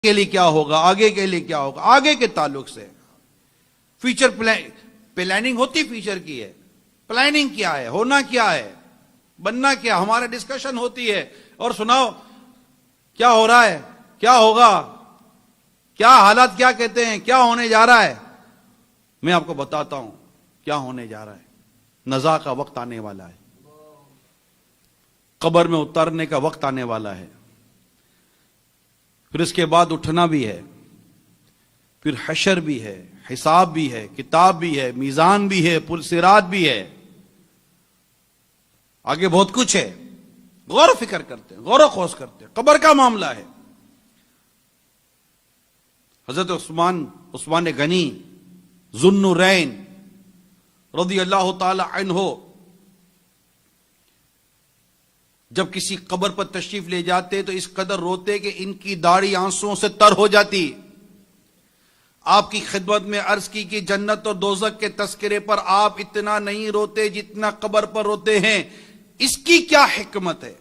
کے لیے کیا ہوگا، آگے کے لیے کیا ہوگا، آگے کے تعلق سے فیوچر پلاننگ ہوتی فیوچر کی ہے، پلاننگ کیا ہے، ہونا کیا ہے، بننا کیا، ہمارے ڈسکشن ہوتی ہے اور سناؤ کیا ہو رہا ہے، کیا ہوگا، کیا حالات کیا کہتے ہیں، کیا ہونے جا رہا ہے۔ میں آپ کو بتاتا ہوں کیا ہونے جا رہا ہے۔ نزاع کا وقت آنے والا ہے، قبر میں اترنے کا وقت آنے والا ہے، پھر اس کے بعد اٹھنا بھی ہے، پھر حشر بھی ہے، حساب بھی ہے، کتاب بھی ہے، میزان بھی ہے، پل صراط بھی ہے، آگے بہت کچھ ہے۔ غور و فکر کرتے ہیں، غور و خوض کرتے ہیں، قبر کا معاملہ ہے۔ حضرت عثمان غنی ذو النورین رضی اللہ تعالی عنہ جب کسی قبر پر تشریف لے جاتے تو اس قدر روتے کہ ان کی داڑھی آنسوؤں سے تر ہو جاتی۔ آپ کی خدمت میں عرض کی کہ جنت اور دوزخ کے تذکرے پر آپ اتنا نہیں روتے جتنا قبر پر روتے ہیں، اس کی کیا حکمت ہے؟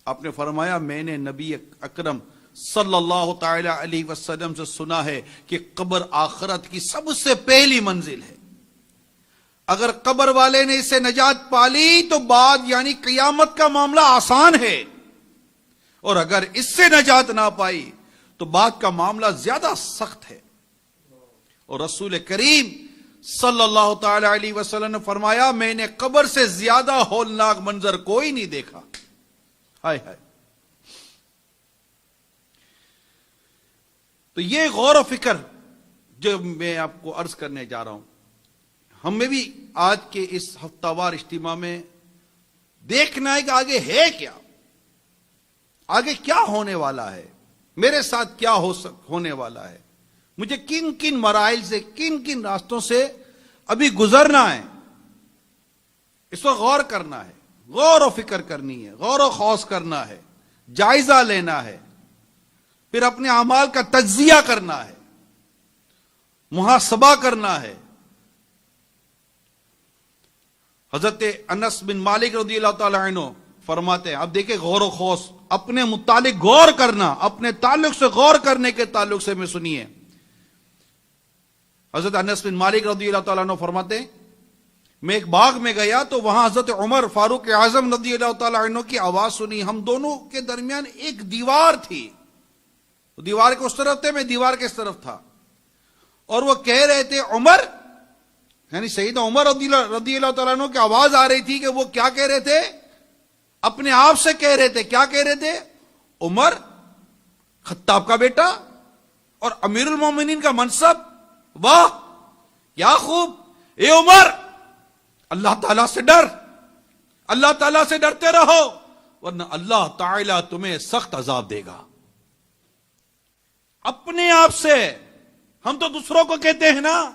آپ نے فرمایا میں نے نبی اکرم صلی اللہ تعالی علیہ وسلم سے سنا ہے کہ قبر آخرت کی سب سے پہلی منزل ہے۔ اگر قبر والے نے اسے نجات پالی تو بعد یعنی قیامت کا معاملہ آسان ہے، اور اگر اس سے نجات نہ پائی تو بعد کا معاملہ زیادہ سخت ہے۔ اور رسول کریم صلی اللہ تعالی علیہ وسلم نے فرمایا میں نے قبر سے زیادہ ہولناک منظر کوئی نہیں دیکھا۔ ہائے ہائے۔ تو یہ غور و فکر جو میں آپ کو عرض کرنے جا رہا ہوں، ہمیں بھی آج کے اس ہفتہ وار اجتماع میں دیکھنا ہے کہ آگے ہے کیا، آگے کیا ہونے والا ہے، میرے ساتھ کیا ہونے والا ہے، مجھے کن کن مراحل سے کن کن راستوں سے ابھی گزرنا ہے۔ اس وقت غور کرنا ہے، غور و فکر کرنی ہے، غور و خوض کرنا ہے، جائزہ لینا ہے، پھر اپنے اعمال کا تجزیہ کرنا ہے، محاسبہ کرنا ہے۔ حضرت انس بن مالک رضی اللہ تعالی عنہ فرماتے ہیں، اب دیکھیں غور و خوض، اپنے متعلق غور کرنا، اپنے تعلق سے غور کرنے کے تعلق سے میں سنیے۔ حضرت انس بن مالک رضی اللہ تعالیٰ عنہ فرماتے ہیں میں ایک باغ میں گیا تو وہاں حضرت عمر فاروق اعظم رضی اللہ تعالیٰ عنہ کی آواز سنی۔ ہم دونوں کے درمیان ایک دیوار تھی، دیوار کے اس طرف تھے، میں دیوار کے اس طرف تھا، اور وہ کہہ رہے تھے عمر، یعنی سیدنا عمر رضی اللہ تعالیٰ عنہ کی آواز آ رہی تھی کہ وہ کیا کہہ رہے تھے، اپنے آپ سے کہہ رہے تھے، کیا کہہ رہے تھے؟ عمر خطاب کا بیٹا اور امیر المومنین کا منصب، واہ کیا خوب، اے عمر اللہ تعالیٰ سے ڈر، اللہ تعالیٰ سے ڈرتے رہو ورنہ اللہ تعالیٰ تمہیں سخت عذاب دے گا۔ اپنے آپ سے، ہم تو دوسروں کو کہتے ہیں نا۔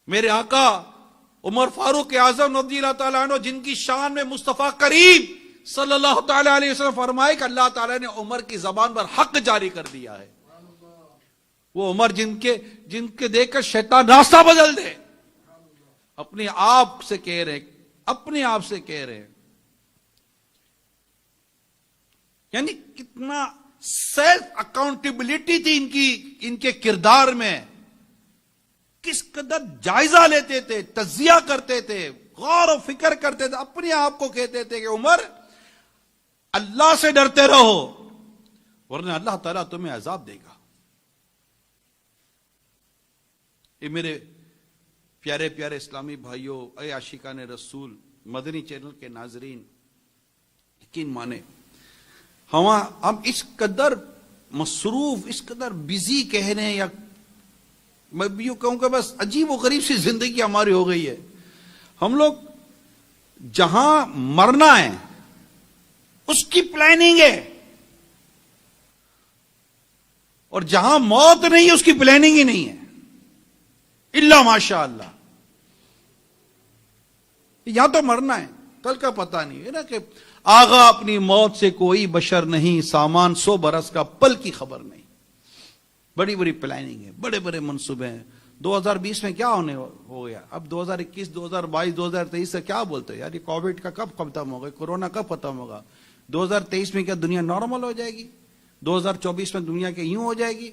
میرے آقا عمر فاروق اعظم رضی اللہ تعالیٰ عنہ جن کی شان میں مصطفیٰ کریم صلی اللہ تعالیٰ علیہ وسلم فرمائے کہ اللہ تعالیٰ نے عمر کی زبان پر حق جاری کر دیا ہے، وہ عمر جن کے دیکھ کر شیطان راستہ بدل دے، اپنے آپ سے کہہ رہے، اپنے آپ سے کہہ رہے، یعنی کتنا سیلف اکاؤنٹیبلٹی تھی ان کے کردار میں، کس قدر جائزہ لیتے تھے، تجزیہ کرتے تھے، غور و فکر کرتے تھے، اپنے آپ کو کہتے تھے کہ عمر اللہ سے ڈرتے رہو ورنہ اللہ تعالیٰ تمہیں عذاب دے گا۔ یہ میرے پیارے پیارے اسلامی بھائیوں، اے عاشقان رسول، مدنی چینل کے ناظرین، یقین مانے ہم اس قدر مصروف، اس قدر بزی کہہ رہے ہیں، یا میں بھی یوں کہوں کہ بس عجیب و غریب سی زندگی ہماری ہو گئی ہے۔ ہم لوگ جہاں مرنا ہے اس کی پلاننگ ہے، اور جہاں موت نہیں ہے اس کی پلاننگ ہی نہیں ہے، الا ماشاء اللہ۔ یہاں تو مرنا ہے، کل کا پتہ نہیں ہے نا کہ آغا اپنی موت سے کوئی بشر نہیں، سامان 100 برس کا پل کی خبر نہیں۔ بڑی بڑی پلاننگ ہے، بڑے بڑے منصوبے ہیں۔ 2020 میں کیا ہونے ہو گیا، اب 2021 2022 2023 سے کیا بولتے ہیں یار، یہ کووڈ کا کب ختم ہوگا، کورونا کب ختم ہوگا، 2023 میں کیا دنیا نارمل ہو جائے گی؟ 2024 میں دنیا کے یوں ہو جائے گی.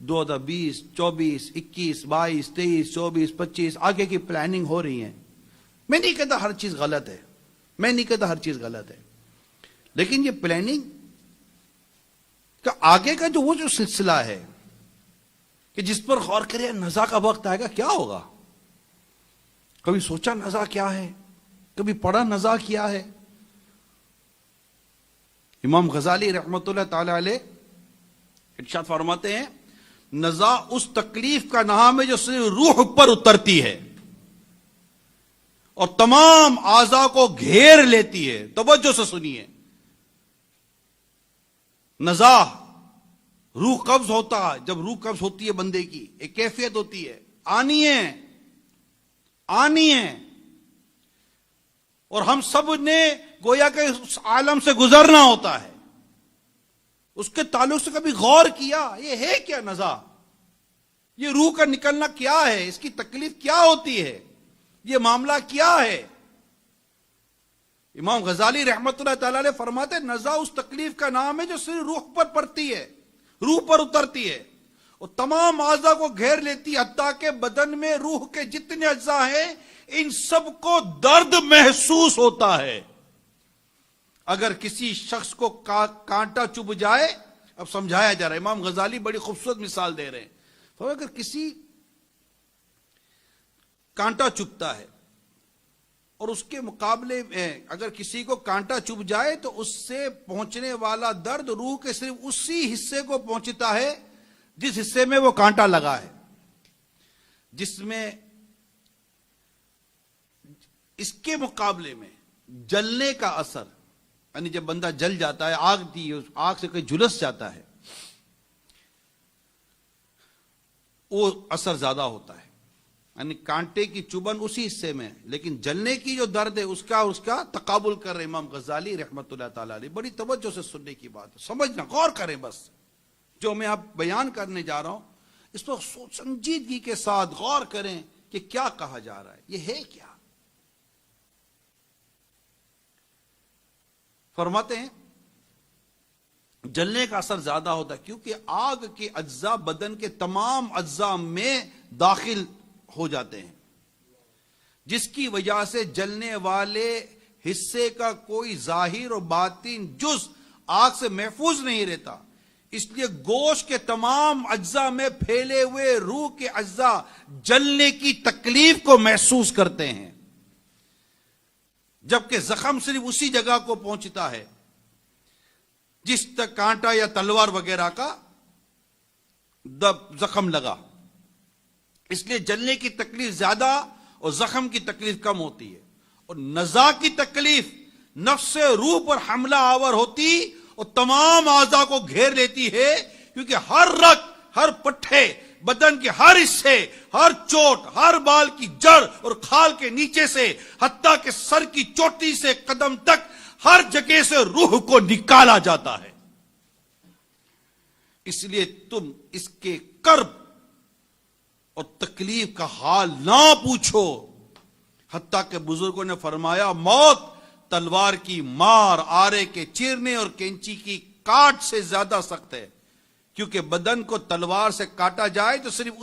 2020 24 21 22 23 24 25 آگے کی پلاننگ ہو رہی ہے. میں نہیں کہتا ہر چیز غلط ہے, میں نہیں کہتا ہر چیز غلط ہے, لیکن یہ پلاننگ کا آگے کا وہ جو سلسلہ ہے کہ جس پر غور کرے نزا کا وقت آئے گا کیا ہوگا. کبھی سوچا نزا کیا ہے, کبھی پڑھا نزا کیا ہے. امام غزالی رحمت اللہ تعالی علیہ ارشاد فرماتے ہیں نزا اس تکلیف کا نام ہے جو صرف روح پر اترتی ہے اور تمام اعضاء کو گھیر لیتی ہے. توجہ سے سنیے, نزا روح قبض ہوتا ہے. جب روح قبض ہوتی ہے بندے کی ایک کیفیت ہوتی ہے, آنی ہے, اور ہم سب نے گویا کہ اس عالم سے گزرنا ہوتا ہے. اس کے تعلق سے کبھی غور کیا یہ ہے کیا نزا, یہ روح کا نکلنا کیا ہے, اس کی تکلیف کیا ہوتی ہے, یہ معاملہ کیا ہے. امام غزالی رحمت اللہ تعالی علیہ فرماتے نزا اس تکلیف کا نام ہے جو صرف روح پر پڑتی ہے, روح پر اترتی ہے اور تمام اعضاء کو گھیر لیتی ہے, حتیٰ کہ بدن میں روح کے جتنے اجزاء ہیں ان سب کو درد محسوس ہوتا ہے. اگر کسی شخص کو کانٹا چبھ جائے, اب سمجھایا جا رہا ہے, امام غزالی بڑی خوبصورت مثال دے رہے ہیں. تو اگر کسی کانٹا چبھتا ہے اور اس کے مقابلے میں اگر کسی کو کانٹا چبھ جائے تو اس سے پہنچنے والا درد روح کے صرف اسی حصے کو پہنچتا ہے جس حصے میں وہ کانٹا لگا ہے, جس میں اس کے مقابلے میں جلنے کا اثر, یعنی جب بندہ جل جاتا ہے, آگ سے کوئی جھلس جاتا ہے, وہ اثر زیادہ ہوتا ہے. یعنی کانٹے کی چبھن اسی حصے میں, لیکن جلنے کی جو درد ہے اس کا تقابل کر رہے امام غزالی رحمت اللہ تعالی علیہ. بڑی توجہ سے سننے کی بات ہے, سمجھنا, غور کریں. بس جو میں آپ بیان کرنے جا رہا ہوں اس پر سنجیدگی کے ساتھ غور کریں کہ کیا کہا جا رہا ہے, یہ ہے کیا. فرماتے ہیں جلنے کا اثر زیادہ ہوتا ہے کیونکہ آگ کے اجزاء بدن کے تمام اجزاء میں داخل ہو جاتے ہیں, جس کی وجہ سے جلنے والے حصے کا کوئی ظاہر و باطن جز آگ سے محفوظ نہیں رہتا. اس لیے گوشت کے تمام اجزاء میں پھیلے ہوئے روح کے اجزاء جلنے کی تکلیف کو محسوس کرتے ہیں, جبکہ زخم صرف اسی جگہ کو پہنچتا ہے جس تک کانٹا یا تلوار وغیرہ کا زخم لگا. اس لیے جلنے کی تکلیف زیادہ اور زخم کی تکلیف کم ہوتی ہے. اور نزا کی تکلیف نفس روح پر حملہ آور ہوتی اور تمام اعضاء کو گھیر لیتی ہے, کیونکہ ہر رگ, ہر پٹھے, بدن کے ہر حصے, ہر چوٹ, ہر بال کی جڑ اور کھال کے نیچے سے حتیٰ کہ سر کی چوٹی سے قدم تک ہر جگہ سے روح کو نکالا جاتا ہے. اس لیے تم اس کے کرب اور تکلیف کا حال نہ پوچھو. حتیٰ کہ بزرگوں نے فرمایا موت تلوار کی مار, آرے کے چیرنے اور کینچی کی کاٹ سے زیادہ سخت ہے, کیونکہ بدن کو تلوار سے کاٹا جائے تو صرف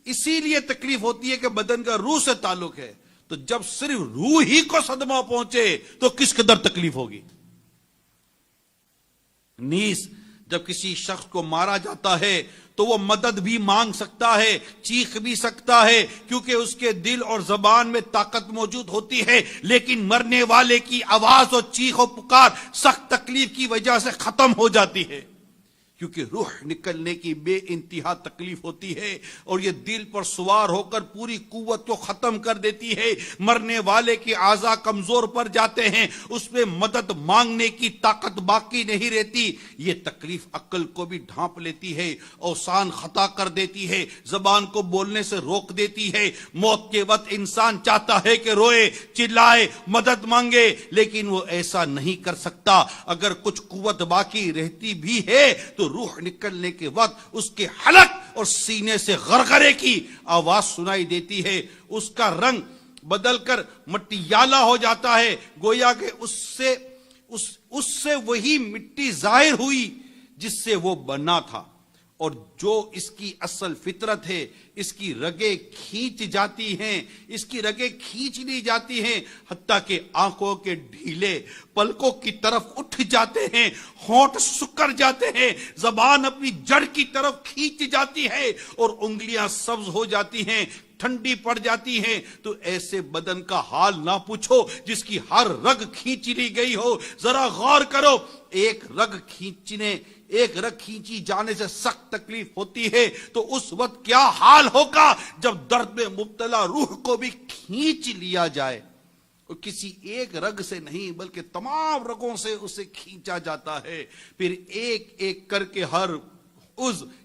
اسی لیے تکلیف ہوتی ہے کہ بدن کا روح سے تعلق ہے. تو جب صرف روح ہی کو صدمہ پہنچے تو کس قدر تکلیف ہوگی. نیز جب کسی شخص کو مارا جاتا ہے تو وہ مدد بھی مانگ سکتا ہے, چیخ بھی سکتا ہے, کیونکہ اس کے دل اور زبان میں طاقت موجود ہوتی ہے, لیکن مرنے والے کی آواز اور چیخ و پکار سخت تکلیف کی وجہ سے ختم ہو جاتی ہے, کیونکہ روح نکلنے کی بے انتہا تکلیف ہوتی ہے اور یہ دل پر سوار ہو کر پوری قوت کو ختم کر دیتی ہے. مرنے والے کے اعضاء کمزور پڑ جاتے ہیں, اس میں مدد مانگنے کی طاقت باقی نہیں رہتی. یہ تکلیف عقل کو بھی ڈھانپ لیتی ہے, اوسان خطا کر دیتی ہے, زبان کو بولنے سے روک دیتی ہے. موت کے وقت انسان چاہتا ہے کہ روئے, چلائے, مدد مانگے, لیکن وہ ایسا نہیں کر سکتا. اگر کچھ قوت باقی رہتی بھی ہے تو روح نکلنے کے وقت اس کے حلق اور سینے سے غرغرے کی آواز سنائی دیتی ہے. اس کا رنگ بدل کر مٹیالہ ہو جاتا ہے, گویا کہ اس سے وہی مٹی ظاہر ہوئی جس سے وہ بنا تھا، اور جو اس کی اصل فطرت ہے، اس کی رگیں کھینچ جاتی ہیں، اس کی رگیں کھینچ لی جاتی ہیں، حتیٰ کہ آنکھوں کے ڈھیلے پلکوں کی طرف اٹھ جاتے ہیں، ہونٹ سکر جاتے ہیں، زبان اپنی جڑ کی طرف کھینچ جاتی ہے، اور انگلیاں سبز ہو جاتی ہیں، ٹھنڈی پڑ جاتی ہیں۔ تو ایسے بدن کا حال نہ پوچھو جس کی ہر رگ کھینچ لی گئی ہو۔ ذرا غور کرو، ایک رگ کھینچی جانے سے سخت تکلیف ہوتی ہے، تو اس وقت کیا حال ہوگا جب درد میں مبتلا روح کو بھی کھینچ لیا جائے، اور کسی ایک رگ سے نہیں بلکہ تمام رگوں سے اسے کھینچا جاتا ہے۔ پھر ایک ایک کر کے ہر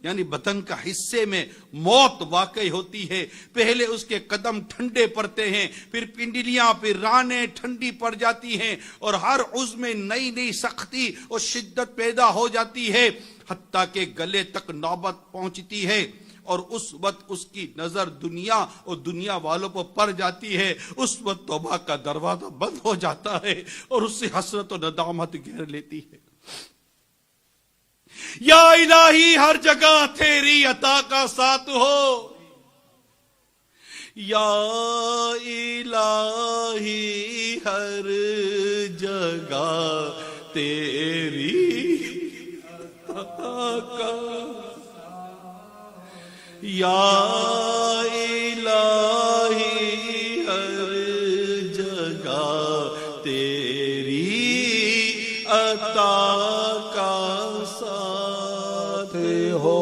یعنی بدن کا حصے میں موت واقع ہوتی ہے۔ پہلے اس کے قدم ٹھنڈے پڑتے ہیں، پھر پنڈلیاں، پھر رانیں ٹھنڈی پڑ جاتی ہیں، اور ہر عضو میں نئی نئی سختی اور شدت پیدا ہو جاتی ہے، حتیٰ کہ گلے تک نوبت پہنچتی ہے، اور اس وقت اس کی نظر دنیا اور دنیا والوں پر پڑ جاتی ہے۔ اس وقت توبہ کا دروازہ بند ہو جاتا ہے، اور اس سے حسرت و ندامت گھیر لیتی ہے۔ یا الہی ہر جگہ تیری عطا کا ساتھ ہو، یا الہی ہر جگہ تیری عطا کا، یا الہی ہر جگہ تیری عطا کا ساتھ ہو،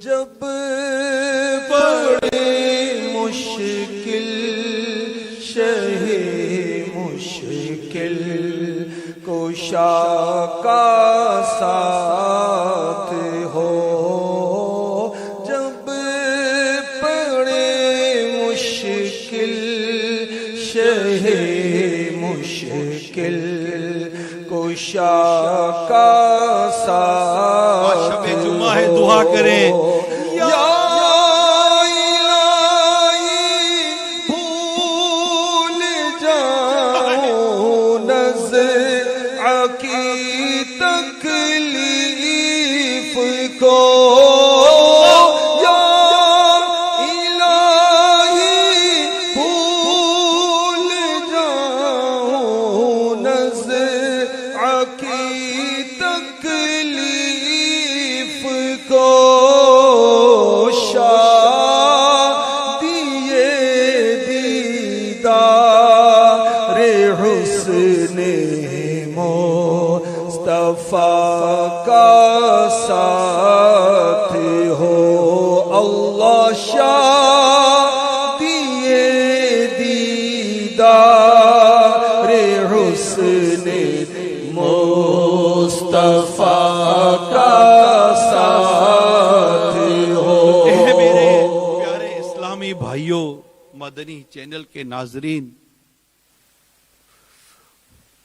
جب بڑے مشکل شہ مشکل کشا کا ساتھ ہو، جب بڑے مشکل شہ مشکل کشا کا ساتھ شب جمعہ ہے، دعا کریں، یا الہی بھول جاؤں نزع کی تکلیف کو، یا الہی بھول جاؤں نزع کی تکلیف کو، شادیے دیدار حسن مصطفیٰ کا ساتھ ہو، اللہ شادیے دیدار حسن مصطفیٰ کا ساتھ ہو۔ میرے پیارے اسلامی بھائیوں، مدنی چینل کے ناظرین،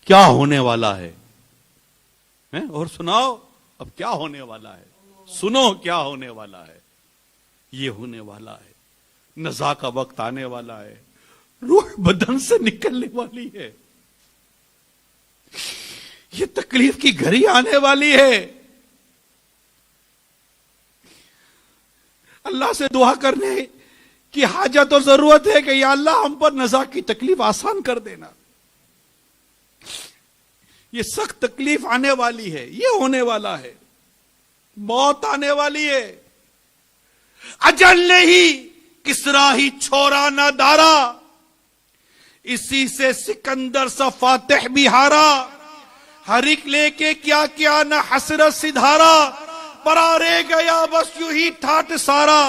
کیا ہونے والا ہے؟ اور سناؤ، اب کیا ہونے والا ہے؟ سنو کیا ہونے والا ہے۔ یہ ہونے والا ہے، نزا کا وقت آنے والا ہے، روح بدن سے نکلنے والی ہے، یہ تکلیف کی گھڑی آنے والی ہے۔ اللہ سے دعا کرنے کی حاجت اور ضرورت ہے کہ یا اللہ ہم پر نزا کی تکلیف آسان کر دینا۔ یہ سخت تکلیف آنے والی ہے، یہ ہونے والا ہے، موت آنے والی ہے۔ اجل نہیں کسرا ہی چھوڑا نہ دارا، اسی سے سکندر سا فاتح بھی ہارا، ہر ایک لے کے کیا کیا نہ حسرت سدھارا، پرا رہ گیا بس یوں ہی ٹھاٹ سارا،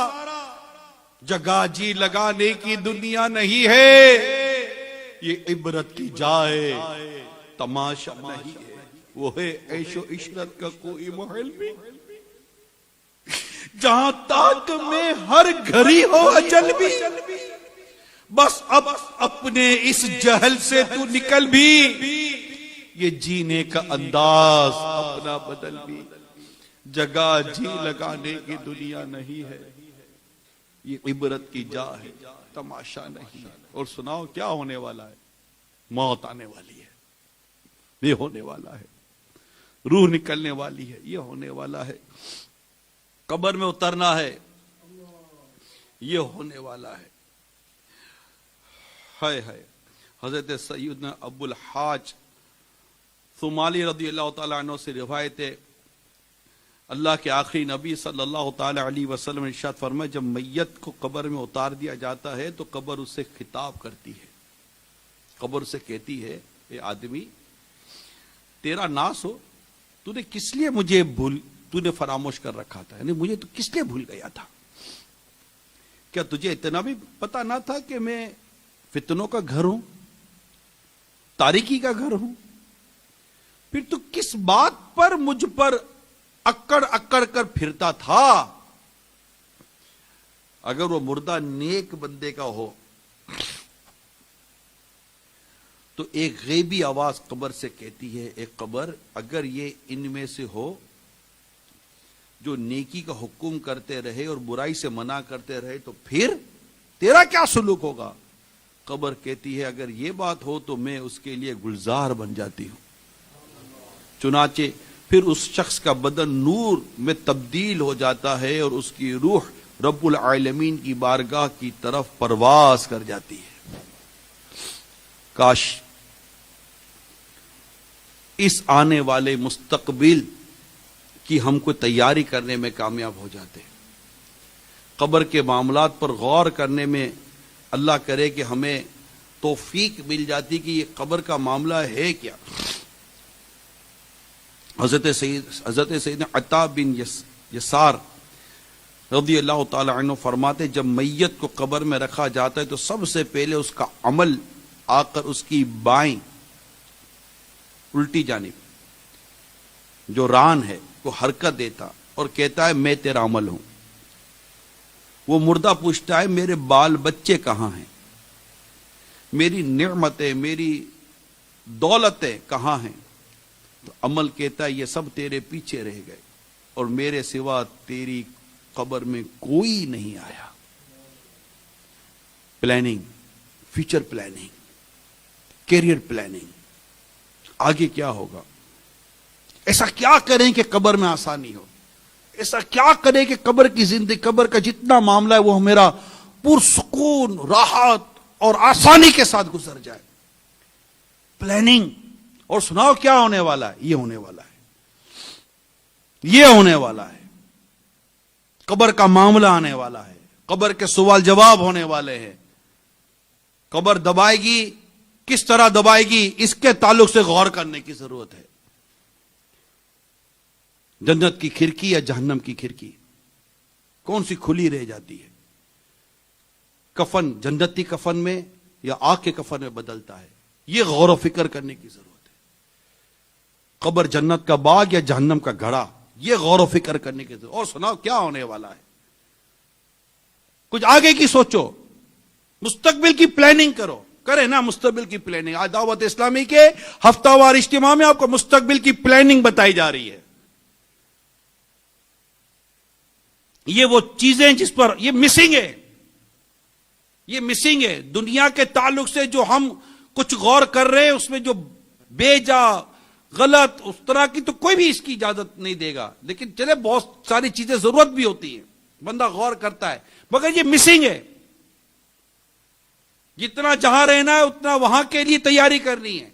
جگہ جی لگانے کی دنیا نہیں ہے، یہ عبرت کی جائے تماشا نہیں ہے، وہ ہے عیش و عشرت کا کوئی محل بھی، جہاں تاک میں ہر گھڑی ہو اجل بھی، بس اب اپنے اس جہل سے تو نکل بھی، یہ جینے کا انداز اپنا بدل بھی، جگہ جی لگانے کی دنیا نہیں ہے، یہ عبرت کی جا ہے تماشا نہیں ہے۔ اور سناؤ کیا ہونے والا ہے؟ موت آنے والی ہے، یہ ہونے والا ہے۔ روح نکلنے والی ہے، یہ ہونے والا ہے، قبر میں اترنا ہے، یہ ہونے والا ہے۔ ہائے ہائے، حضرت سیدنا ابو الحاج ثمالی رضی اللہ تعالیٰ عنہ سے روایت ہے، اللہ کے آخری نبی صلی اللہ تعالی علیہ وسلم نے ارشاد فرمایا، جب میت کو قبر میں اتار دیا جاتا ہے تو قبر اس سے خطاب کرتی ہے، قبر سے کہتی ہے، اے آدمی تیرا ناس ہو، تو نے کس لیے مجھے تو نے فراموش کر رکھا تھا، یعنی مجھے تو کس لیے بھول گیا تھا؟ کیا تجھے اتنا بھی پتا نہ تھا کہ میں فتنوں کا گھر ہوں، تاریکی کا گھر ہوں؟ پھر تو کس بات پر مجھ پر اکڑ اکڑ کر پھرتا تھا؟ اگر وہ مردہ نیک بندے کا ہو تو ایک غیبی آواز قبر سے کہتی ہے، ایک قبر اگر یہ ان میں سے ہو جو نیکی کا حکم کرتے رہے اور برائی سے منع کرتے رہے تو پھر تیرا کیا سلوک ہوگا؟ قبر کہتی ہے، اگر یہ بات ہو تو میں اس کے لیے گلزار بن جاتی ہوں۔ چنانچہ پھر اس شخص کا بدن نور میں تبدیل ہو جاتا ہے اور اس کی روح رب العالمین کی بارگاہ کی طرف پرواز کر جاتی ہے۔ کاش اس آنے والے مستقبل کی ہم کو تیاری کرنے میں کامیاب ہو جاتے، قبر کے معاملات پر غور کرنے میں اللہ کرے کہ ہمیں توفیق مل جاتی کہ یہ قبر کا معاملہ ہے کیا۔ حضرت سیدنا عطا بن یسار رضی اللہ تعالی عنہ فرماتے، جب میت کو قبر میں رکھا جاتا ہے تو سب سے پہلے اس کا عمل آ کر اس کی بائیں الٹی جانب جو ران ہے وہ حرکت دیتا اور کہتا ہے میں تیرا عمل ہوں۔ وہ مردہ پوچھتا ہے میرے بال بچے کہاں ہیں، میری نعمتیں میری دولتیں کہاں ہیں؟ تو عمل کہتا ہے یہ سب تیرے پیچھے رہ گئے اور میرے سوا تیری قبر میں کوئی نہیں آیا۔ Planning, future planning, career planning, آگے کیا ہوگا، ایسا کیا کریں کہ قبر میں آسانی ہو، ایسا کیا کریں کہ قبر کی زندگی، قبر کا جتنا معاملہ ہے وہ میرا پرسکون، راحت اور آسانی کے ساتھ گزر جائے۔ پلاننگ، اور سناؤ کیا ہونے والا ہے؟ یہ ہونے والا ہے، یہ ہونے والا ہے، قبر کا معاملہ آنے والا ہے، قبر کے سوال جواب ہونے والے ہیں، قبر دبائے گی، کس طرح دبائے گی اس کے تعلق سے غور کرنے کی ضرورت ہے۔ جنت کی کھڑکی یا جہنم کی کھڑکی کون سی کھلی رہ جاتی ہے؟ کفن جنتی کفن میں یا آگ کے کفن میں بدلتا ہے، یہ غور و فکر کرنے کی ضرورت ہے۔ قبر جنت کا باغ یا جہنم کا گھڑا، یہ غور و فکر کرنے کی ضرورت۔ اور سناؤ کیا ہونے والا ہے، کچھ آگے کی سوچو، مستقبل کی پلاننگ کرو، کرے نا مستقبل کی پلاننگ۔ آج دعوت اسلامی کے ہفتہ وار اجتماع میں آپ کو مستقبل کی پلاننگ بتائی جا رہی ہے۔ یہ وہ چیزیں جس پر یہ مسنگ ہے، یہ مسنگ ہے دنیا کے تعلق سے، جو ہم کچھ غور کر رہے ہیں اس میں جو بے جا غلط اس طرح کی تو کوئی بھی اس کی اجازت نہیں دے گا، لیکن چلے بہت ساری چیزیں ضرورت بھی ہوتی ہیں، بندہ غور کرتا ہے، مگر یہ مسنگ ہے۔ جتنا جہاں رہنا ہے اتنا وہاں کے لیے تیاری کرنی ہے،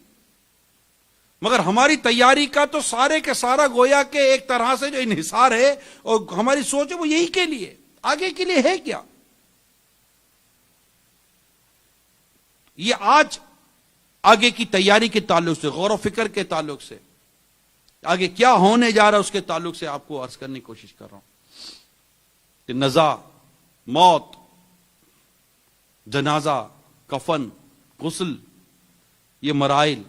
مگر ہماری تیاری کا تو سارے کے سارا گویا کہ ایک طرح سے جو انحصار ہے اور ہماری سوچ ہے وہ یہی کے لیے، آگے کے لیے ہے کیا؟ یہ آج آگے کی تیاری کے تعلق سے، غور و فکر کے تعلق سے، آگے کیا ہونے جا رہا ہے اس کے تعلق سے آپ کو عرض کرنے کی کوشش کر رہا ہوں کہ نزا، موت، جنازہ، کفن، غسل، یہ مراحل،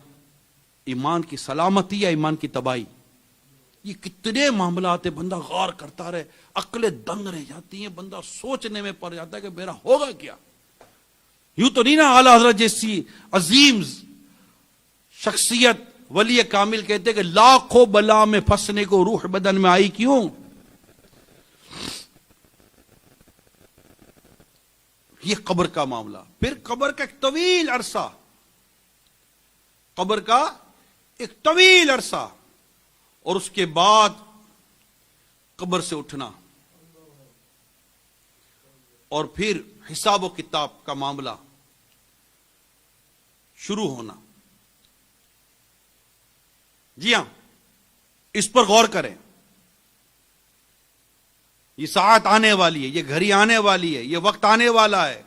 ایمان کی سلامتی یا ایمان کی تباہی، یہ کتنے معاملات ہیں، بندہ غور کرتا رہے، عقلیں دنگ رہ جاتی ہیں، بندہ سوچنے میں پڑ جاتا ہے کہ میرا ہوگا کیا۔ یوں تو نہیں نا اعلیٰ حضرت جیسی عظیم شخصیت ولی کامل کہتے کہ لاکھوں بلا میں پھنسنے کو روح بدن میں آئی کیوں؟ یہ قبر کا معاملہ، پھر قبر کا ایک طویل عرصہ، قبر کا ایک طویل عرصہ، اور اس کے بعد قبر سے اٹھنا اور پھر حساب و کتاب کا معاملہ شروع ہونا. جی ہاں، اس پر غور کریں. یہ ساعت آنے والی ہے، یہ گھڑی آنے والی ہے، یہ وقت آنے والا ہے،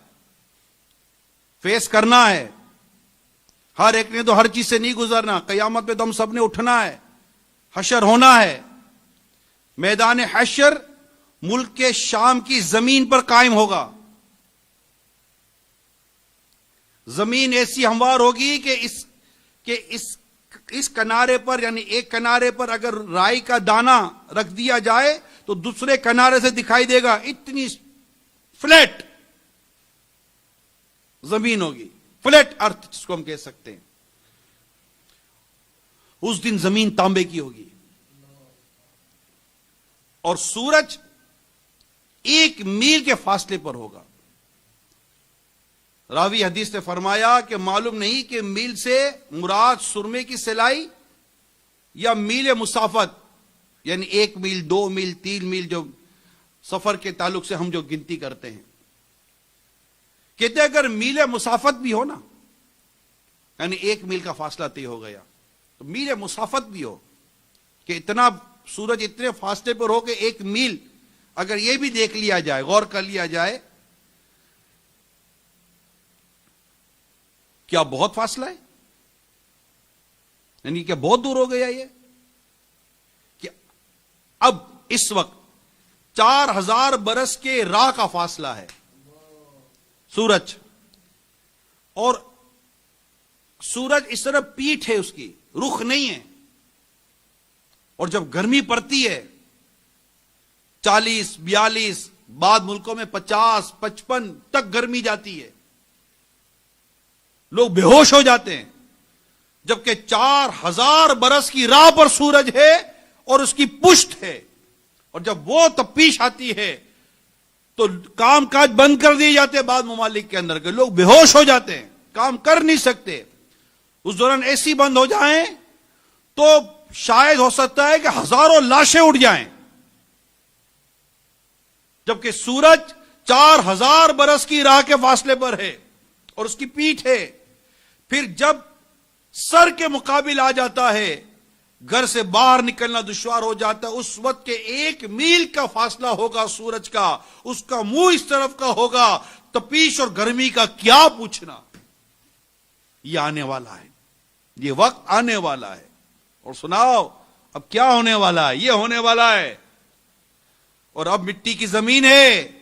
فیس کرنا ہے. ہر ایک نے تو ہر چیز سے نہیں گزرنا. قیامت پہ تو ہم سب نے اٹھنا ہے، حشر ہونا ہے. میدان حشر ملک کے شام کی زمین پر قائم ہوگا. زمین ایسی ہموار ہوگی کہ اس کنارے پر، یعنی ایک کنارے پر اگر رائی کا دانہ رکھ دیا جائے تو دوسرے کنارے سے دکھائی دے گا. اتنی فلیٹ زمین ہوگی، فلیٹ ارتھ جس کو ہم کہہ سکتے ہیں. اس دن زمین تانبے کی ہوگی اور سورج 1 میل کے فاصلے پر ہوگا. راوی حدیث نے فرمایا کہ معلوم نہیں کہ میل سے مراد سرمے کی سلائی یا میل مسافت، یعنی 1 میل 2 میل 3 میل جو سفر کے تعلق سے ہم جو گنتی کرتے ہیں. کہتے اگر میل مسافت بھی ہو نا، یعنی 1 میل کا فاصلہ طے ہو گیا، تو میل مسافت بھی ہو کہ اتنا سورج اتنے فاصلے پر ہو کہ 1 میل اگر یہ بھی دیکھ لیا جائے، غور کر لیا جائے، کیا بہت فاصلہ ہے؟ یعنی کیا بہت دور ہو گیا یہ؟ کہ اب اس وقت 4000 برس کے راہ کا فاصلہ ہے سورج، اور سورج اس طرح پیٹھ ہے، اس کی رخ نہیں ہے. اور جب گرمی پڑتی ہے 40 42، بعد ملکوں میں 50 55 تک گرمی جاتی ہے، لوگ بے ہوش ہو جاتے ہیں. جبکہ 4000 برس کی راہ پر سورج ہے اور اس کی پشت ہے، اور جب وہ تپیش آتی ہے تو کام کاج بند کر دیے جاتے ہیں. بعض ممالک کے اندر کے لوگ بے ہوش ہو جاتے ہیں، کام کر نہیں سکتے. اس دوران اے سی بند ہو جائیں تو شاید ہو سکتا ہے کہ ہزاروں لاشیں اٹھ جائیں، جبکہ سورج 4000 برس کی راہ کے فاصلے پر ہے اور اس کی پیٹھ ہے. پھر جب سر کے مقابل آ جاتا ہے، گھر سے باہر نکلنا دشوار ہو جاتا ہے، اس وقت کے 1 میل کا فاصلہ ہوگا سورج کا، اس کا منہ اس طرف کا ہوگا. تپیش اور گرمی کا کیا پوچھنا. یہ آنے والا ہے، یہ وقت آنے والا ہے. اور سناؤ اب کیا ہونے والا ہے؟ یہ ہونے والا ہے. اور اب مٹی کی زمین ہے،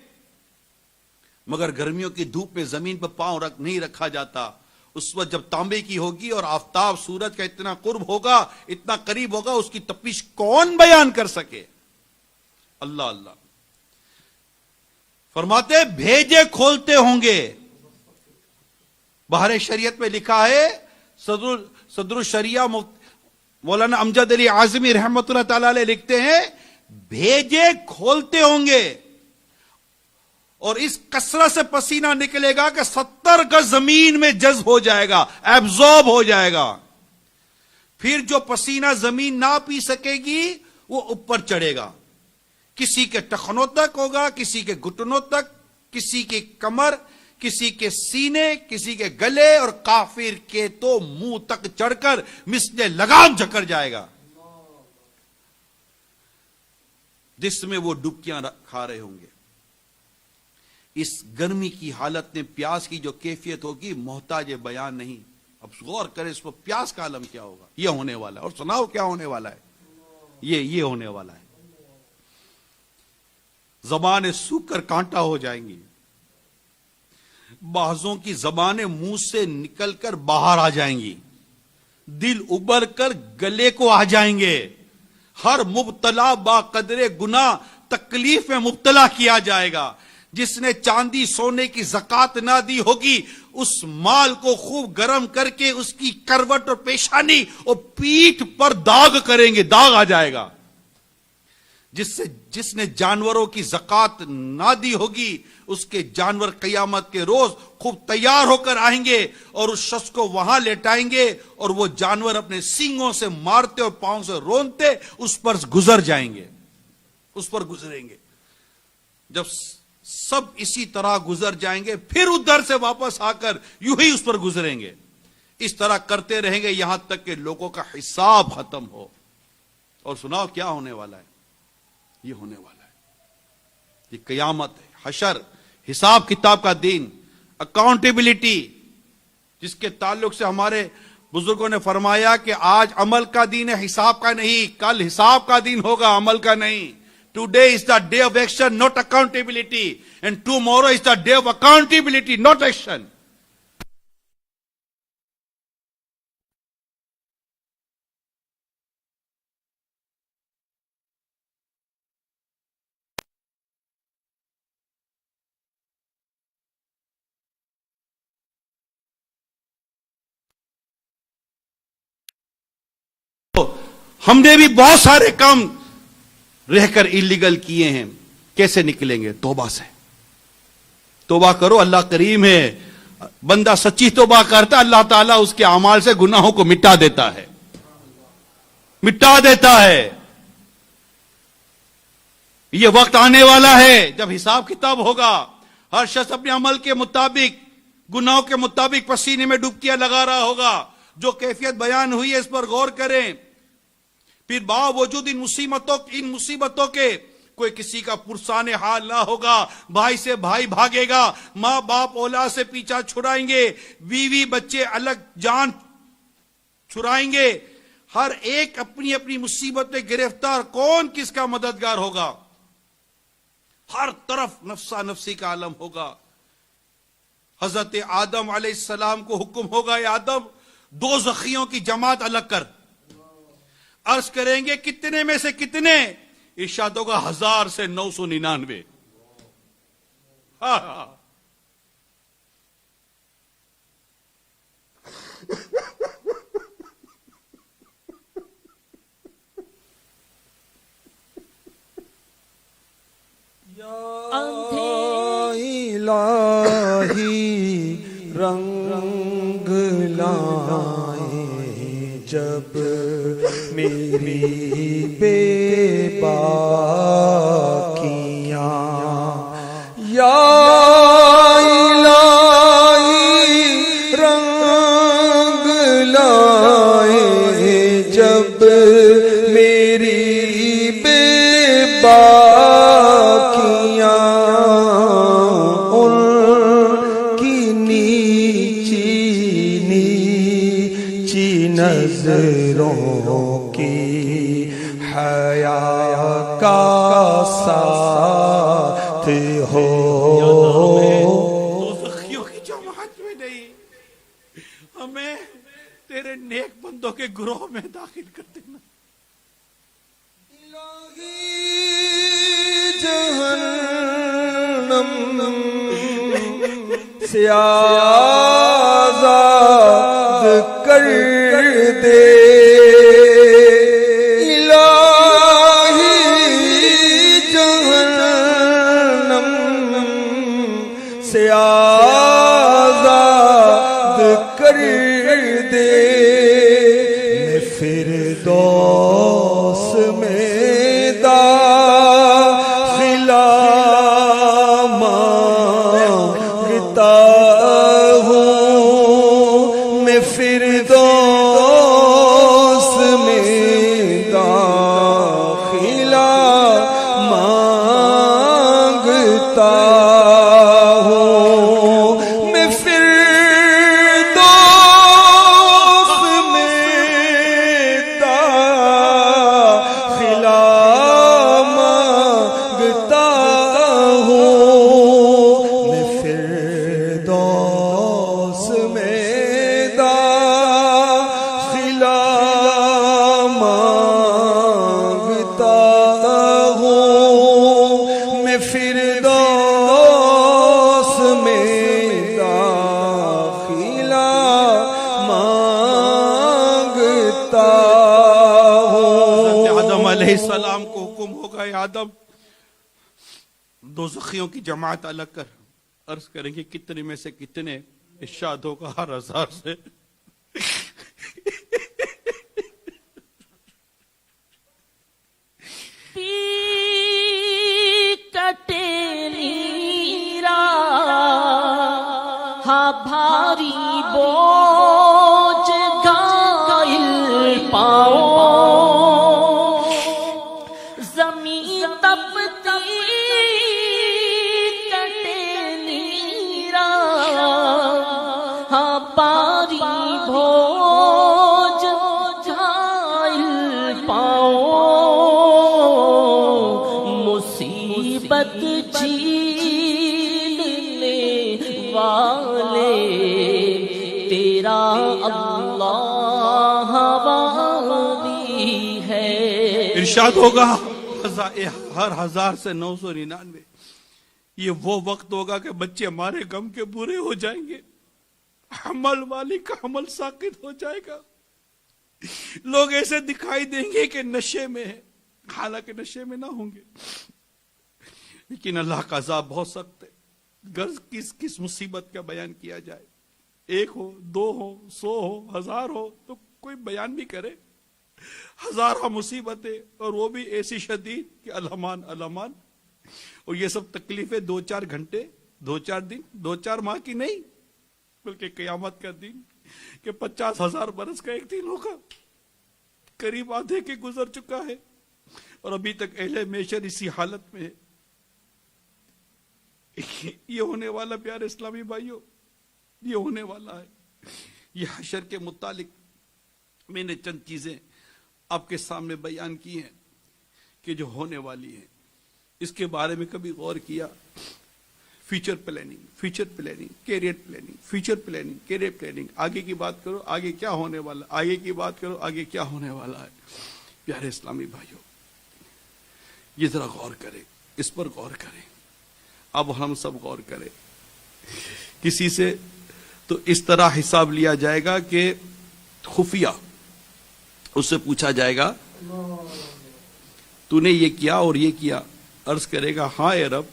مگر گرمیوں کی دھوپ میں زمین پر پاؤں نہیں رکھا جاتا. اس وقت جب تانبے کی ہوگی اور آفتاب سورج کا اتنا قرب ہوگا، اتنا قریب ہوگا، اس کی تپش کون بیان کر سکے. اللہ اللہ فرماتے بھیجے کھولتے ہوں گے. بہر شریعت میں لکھا ہے، صدر الشریعہ مولانا امجد علی اعظمی رحمۃ اللہ تعالی علیہ لکھتے ہیں بھیجے کھولتے ہوں گے، اور اس کثرت سے پسینہ نکلے گا کہ 70 گز زمین میں جذب ہو جائے گا، ایبزورب ہو جائے گا. پھر جو پسینہ زمین نہ پی سکے گی وہ اوپر چڑھے گا، کسی کے ٹخنوں تک ہوگا، کسی کے گھٹنوں تک، کسی کے کمر، کسی کے سینے، کسی کے گلے، اور کافر کے تو منہ تک چڑھ کر مثل لگام جکڑ جائے گا، جس میں وہ ڈبکیاں کھا رہے ہوں گے. اس گرمی کی حالت میں پیاس کی جو کیفیت ہوگی محتاج بیان نہیں. اب غور کریں اس پر، پیاس کا عالم کیا ہوگا. یہ ہونے والا ہے. اور سناؤ کیا ہونے والا ہے. یہ ہونے والا ہے. زبانیں سوکھ کر کانٹا ہو جائیں گی، بعضوں کی زبانیں منہ سے نکل کر باہر آ جائیں گی، دل ابھر کر گلے کو آ جائیں گے. ہر مبتلا با قدر گناہ تکلیف میں مبتلا کیا جائے گا. جس نے چاندی سونے کی زکات نہ دی ہوگی، اس مال کو خوب گرم کر کے اس کی کروٹ اور پیشانی اور پیٹھ پر داغ کریں گے، داغ آ جائے گا. جس نے جانوروں کی زکات نہ دی ہوگی اس کے جانور قیامت کے روز خوب تیار ہو کر آئیں گے اور اس شخص کو وہاں لیٹائیں گے اور وہ جانور اپنے سینگوں سے مارتے اور پاؤں سے رونتے اس پر گزر جائیں گے، اس پر گزریں گے۔ جب سب اسی طرح گزر جائیں گے پھر ادھر سے واپس آ کر یوں ہی اس پر گزریں گے، اس طرح کرتے رہیں گے یہاں تک کہ لوگوں کا حساب ختم ہو۔ اور سناؤ کیا ہونے والا ہے؟ یہ ہونے والا ہے، یہ قیامت ہے، حشر، حساب کتاب کا دن، اکاؤنٹیبلٹی، جس کے تعلق سے ہمارے بزرگوں نے فرمایا کہ آج عمل کا دن ہے، حساب کا نہیں، کل حساب کا دن ہوگا، عمل کا نہیں۔ Today is the day of action, not accountability, and tomorrow is the day of accountability, not action. ہم نے بھی بہت سارے کام رہ کر انلیگل کیے ہیں، کیسے نکلیں گے؟ توبہ سے۔ توبہ کرو، اللہ کریم ہے، بندہ سچی توبہ کرتا اللہ تعالیٰ اس کے اعمال سے گناہوں کو مٹا دیتا ہے، مٹا دیتا ہے۔ یہ وقت آنے والا ہے جب حساب کتاب ہوگا، ہر شخص اپنے عمل کے مطابق، گناہوں کے مطابق پسینے میں ڈبکیاں لگا رہا ہوگا۔ جو کیفیت بیان ہوئی ہے اس پر غور کریں۔ پھر باوجود ان مصیبتوں کے کوئی کسی کا پرسان حال نہ ہوگا، بھائی سے بھائی بھاگے گا، ماں باپ اولاد سے پیچھا چھڑائیں گے، بیوی بچے الگ جان چھڑائیں گے، ہر ایک اپنی اپنی مصیبت میں گرفتار، کون کس کا مددگار ہوگا؟ ہر طرف نفسا نفسی کا عالم ہوگا۔ حضرت آدم علیہ السلام کو حکم ہوگا، اے آدم دو زخیوں کی جماعت الگ کر۔ عرض کریں گے کتنے میں سے کتنے؟ ارشاد ہوگا 1000 سے 999۔ الہی رنگ لائے جب میری بے باکیاں، یا الہی رنگ لائے جب میری بے باکیاں، ان کی نیچی نیچی نظروں کی حیا کا ساتھ ہو۔ دوزخیوں کی جماعت میں نہیں، ہمیں تیرے نیک بندوں کے گروہ میں داخل کر دینا۔ جہنم سے آزاد کر دے، الہی جہنم سے آزاد کر دے، میں فردوس میں داخلہ مانگتا ہوں، میں فردوس میں داخلہ مانگتا ہوں، میں فردوس میں داخلہ مانگتا ہوں، میں فردوس میں داخلہ مانگتا ہوں، میں فردوس میں داخلہ مانگتا ہوں۔ آدم علیہ السلام کو حکم ہوگا، اے آدم دوزخیوں کی جماعت الگ کر. عرض کریں گے کتنے میں سے کتنے؟ ارشاد ہوگا ہر 1000 سے. بھاری بوجھ گائل پاؤں زمین تپتی کٹے نیرا ہاں بھاری بوجھ گائل پاؤں مصیبت تیرا اللہ والی ہے. ارشاد ہوگا ہر 1000 سے 999. یہ وہ وقت ہوگا کہ بچے ہمارے غم کے برے ہو جائیں گے، عمل والی کا عمل ساقط ہو جائے گا. لوگ ایسے دکھائی دیں گے کہ نشے میں ہے، حالانکہ نشے میں نہ ہوں گے. لیکن اللہ کا عذاب بہت سخت ہے. غرض کس مصیبت کا بیان کیا جائے؟ 1 ہو، 2 ہو، 100 ہو، 1000 ہو تو کوئی بیان بھی کرے. 1000 مصیبتیں اور وہ بھی ایسی شدید کہ الہمان الہمان. اور یہ سب تکلیفیں 2-4 گھنٹے، 2-4 دن، 2-4 ماہ کی نہیں، بلکہ قیامت کا دن کہ 50,000 برس کا ایک دن ہوگا. قریب آدھے کے گزر چکا ہے اور ابھی تک اہل محشر اسی حالت میں ہے. یہ ہونے والا پیارے اسلامی بھائیوں، یہ ہونے والا ہے. یہ حشر کے متعلق میں نے چند چیزیں آپ کے سامنے بیان کی ہیں کہ جو ہونے والی ہیں. اس کے بارے میں کبھی غور کیا؟ Future planning, career planning, future planning, career planning. آگے کی بات کرو، آگے کیا ہونے والا، آگے کی بات کرو، آگے کیا ہونے والا ہے. پیارے اسلامی بھائیوں، یہ ذرا غور کریں، اس پر غور کریں. اب ہم سب غور کریں. کسی سے تو اس طرح حساب لیا جائے گا کہ خفیہ اس سے پوچھا جائے گا تو نے یہ کیا اور یہ کیا. عرض کرے گا ہاں اے رب،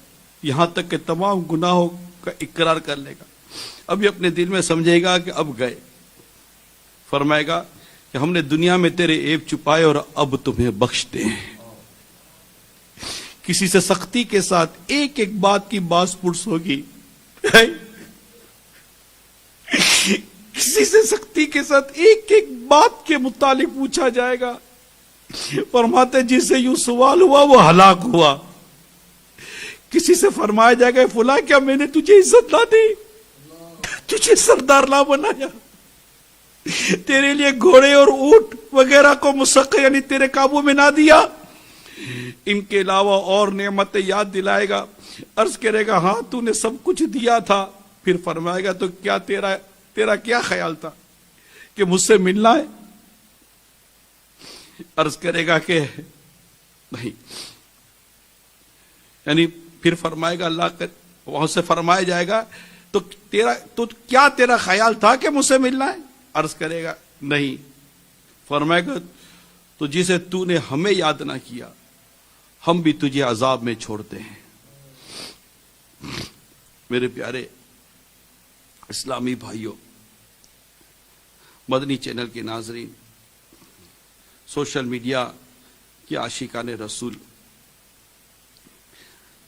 یہاں تک کہ تمام گناہوں کا اقرار کر لے گا. ابھی اپنے دل میں سمجھے گا کہ اب گئے. فرمائے گا کہ ہم نے دنیا میں تیرے عیب چھپائے اور اب تمہیں بخشتے ہیں. کسی سے سختی کے ساتھ ایک ایک بات کی باز پرس ہوگی. کسی سے سختی کے ساتھ ایک ایک بات کے متعلق پوچھا جائے گا. فرماتے جس سے یوں سوال ہوا وہ ہلاک ہوا. کسی سے فرمایا جائے گا فلاں کیا میں نے تجھے عزت نہ دی، تجھے سردار نہ بنایا، تیرے لیے گھوڑے اور اونٹ وغیرہ کو مسخر یعنی تیرے قابو میں نہ دیا. ان کے علاوہ اور نعمتیں یاد دلائے گا. عرض کرے گا ہاں تو نے سب کچھ دیا تھا. پھر فرمائے گا تو کیا تیرا کیا خیال تھا کہ مجھ سے ملنا ہے؟ عرض کرے گا کہ نہیں. یعنی پھر فرمائے گا اللہ کر وہاں سے فرمایا جائے گا تو کیا تیرا خیال تھا کہ مجھ سے ملنا ہے؟ عرض کرے گا نہیں. فرمائے گا تو جسے تو نے ہمیں یاد نہ کیا ہم بھی تجھے عذاب میں چھوڑتے ہیں. میرے پیارے اسلامی بھائیوں، مدنی چینل کے ناظرین، سوشل میڈیا کے عاشقان رسول،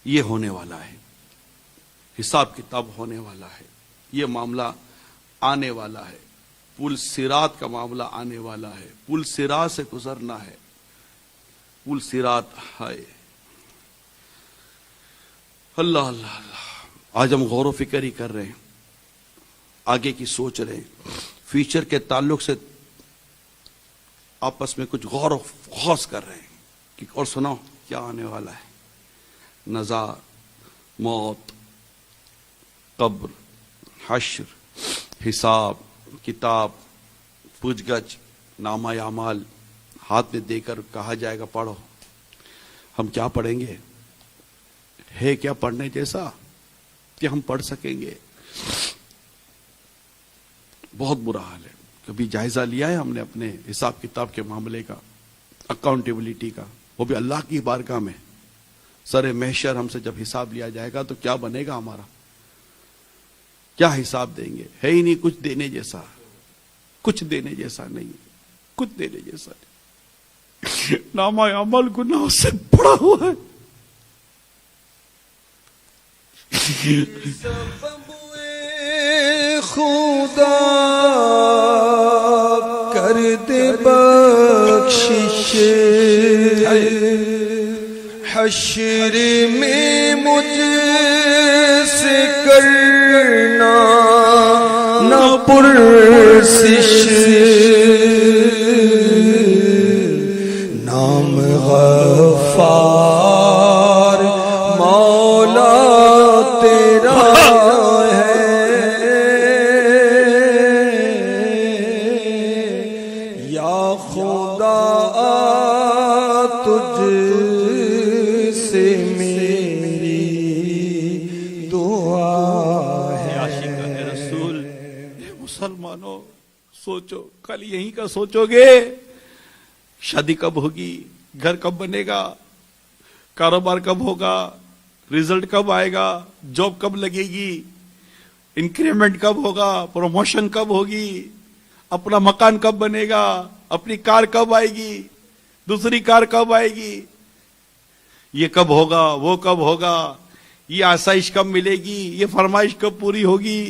یہ ہونے والا ہے. حساب کتاب ہونے والا ہے. یہ معاملہ آنے والا ہے. پل صراط کا معاملہ آنے والا ہے. پل صراط سے گزرنا ہے. پل صراط ہے. اللہ اللہ اللہ. آج ہم غور و فکر ہی کر رہے ہیں، آگے کی سوچ رہے ہیں، فیوچر کے تعلق سے آپس میں کچھ غور و خوض کر رہے ہیں کہ اور سناؤ کیا آنے والا ہے. نزا، موت، قبر، حشر، حساب کتاب، پوچھ گچھ، نامہ اعمال ہاتھ میں دے کر کہا جائے گا پڑھو. ہم کیا پڑھیں گے؟ ہے کیا پڑھنے جیسا کہ ہم پڑھ سکیں گے؟ بہت برا حال ہے. کبھی جائزہ لیا ہے ہم نے اپنے حساب کتاب کے معاملے کا، اکاؤنٹیبلٹی کا، وہ بھی اللہ کی بارگاہ میں؟ سر محشر ہم سے جب حساب لیا جائے گا تو کیا بنے گا ہمارا؟ کیا حساب دیں گے؟ ہے ہی نہیں کچھ دینے جیسا، کچھ دینے جیسا نہیں، کچھ دینے جیسا نہیں۔ نامہ عمل گناہوں سے بڑا ہوا ہے۔ خدا کر دے بخشش، حشر میں مجھ سے کرنا نہ پرسش، نام غفار مولا تیرا خدا تجھ سے میری دعا ہے۔ عاشق رسول، مسلمانوں سوچو، کل یہیں کا سوچو گے، شادی کب ہوگی، گھر کب بنے گا، کاروبار کب ہوگا، ریزلٹ کب آئے گا، جاب کب لگے گی، انکریمنٹ کب ہوگا، پروموشن کب ہوگی، اپنا مکان کب بنے گا، اپنی کار کب آئے گی، دوسری کار کب آئے گی، یہ کب ہوگا، وہ کب ہوگا، یہ آسائش کب ملے گی، یہ فرمائش کب پوری ہوگی،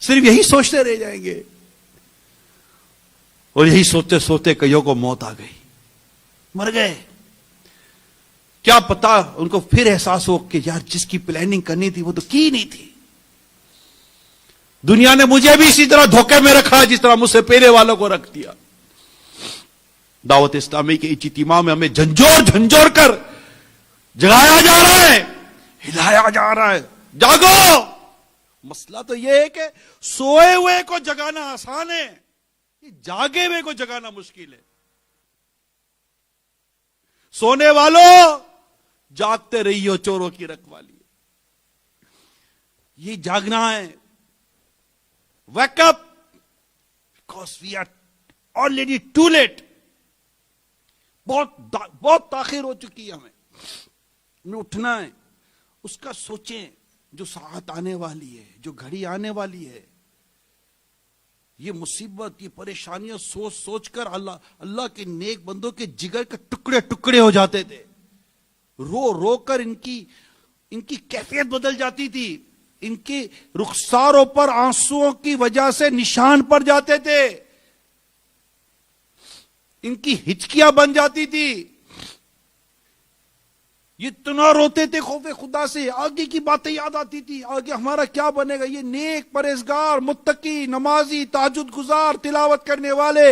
صرف یہی سوچتے رہ جائیں گے۔ اور یہی سوچتے سوچتے کئیوں کو موت آ گئی، مر گئے۔ کیا پتا ان کو پھر احساس ہو کہ یار جس کی پلاننگ کرنی تھی وہ تو کی نہیں تھی، دنیا نے مجھے بھی اسی طرح دھوکے میں رکھا جس طرح مجھ سے پہلے والوں کو رکھ دیا۔ دعوت اسلامی کے اجتماع میں ہمیں جھنجھوڑ کر جگایا جا رہا ہے، ہلایا جا رہا ہے، جاگو۔ مسئلہ تو یہ ہے کہ سوئے ہوئے کو جگانا آسان ہے، جاگے ہوئے کو جگانا مشکل ہے۔ سونے والوں جاگتے رہیو چوروں کی رکھوالی، یہ جاگنا ہے۔ Wake up because we are already too late. بہت تاخیر ہو چکی ہے، ہمیں اٹھنا ہے۔ اس کا سوچیں، جو ساعت آنے والی ہے، جو گھڑی آنے والی ہے، یہ مصیبت، یہ پریشانیاں سوچ سوچ کر اللہ کے نیک بندوں کے جگر کے ٹکڑے ٹکڑے ہو جاتے تھے، رو رو کر ان کی کیفیت بدل جاتی تھی، ان کے رخساروں پر آنسوؤں کی وجہ سے نشان پڑ جاتے تھے، ان کی ہچکیاں بن جاتی تھی، یہ اتنا روتے تھے خوف خدا سے، آگے کی باتیں یاد آتی تھی، آگے ہمارا کیا بنے گا۔ یہ نیک پرہیزگار متقی نمازی تہجد گزار تلاوت کرنے والے،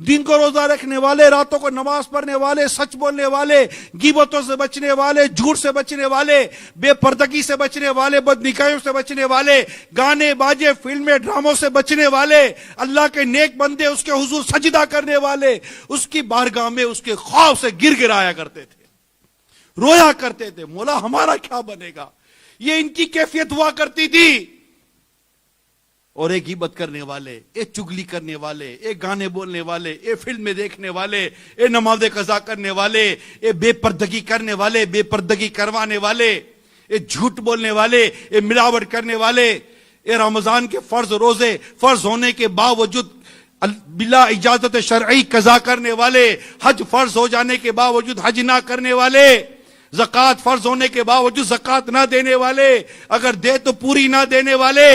دن کو روزہ رکھنے والے، راتوں کو نماز پڑھنے والے، سچ بولنے والے، غیبتوں سے بچنے والے، جھوٹ سے بچنے والے، بے پردگی سے بچنے والے، بدنکاحیوں سے بچنے والے، گانے باجے فلمیں ڈراموں سے بچنے والے، اللہ کے نیک بندے اس کے حضور سجدہ کرنے والے، اس کی بارگاہ میں اس کے خوف سے گر گرایا کرتے تھے، رویا کرتے تھے، مولا ہمارا کیا بنے گا۔ یہ ان کی کیفیت ہوا کرتی تھی۔ اور ایک غیبت کرنے والے، ایک چگلی کرنے والے، ایک گانے بولنے والے، ایک فلمیں دیکھنے والے، ایک نماز قضا کرنے والے، ایک بے پردگی کرنے والے، بے پردگی کروانے والے، ایک جھوٹ بولنے والے، ایک ملاوٹ کرنے والے، ایک رمضان کے فرض روزے فرض ہونے کے باوجود بلا اجازت شرعی قضا کرنے والے، حج فرض ہو جانے کے باوجود حج نہ کرنے والے، زکوٰۃ فرض ہونے کے باوجود زکوٰۃ نہ دینے والے، اگر دے تو پوری نہ دینے والے،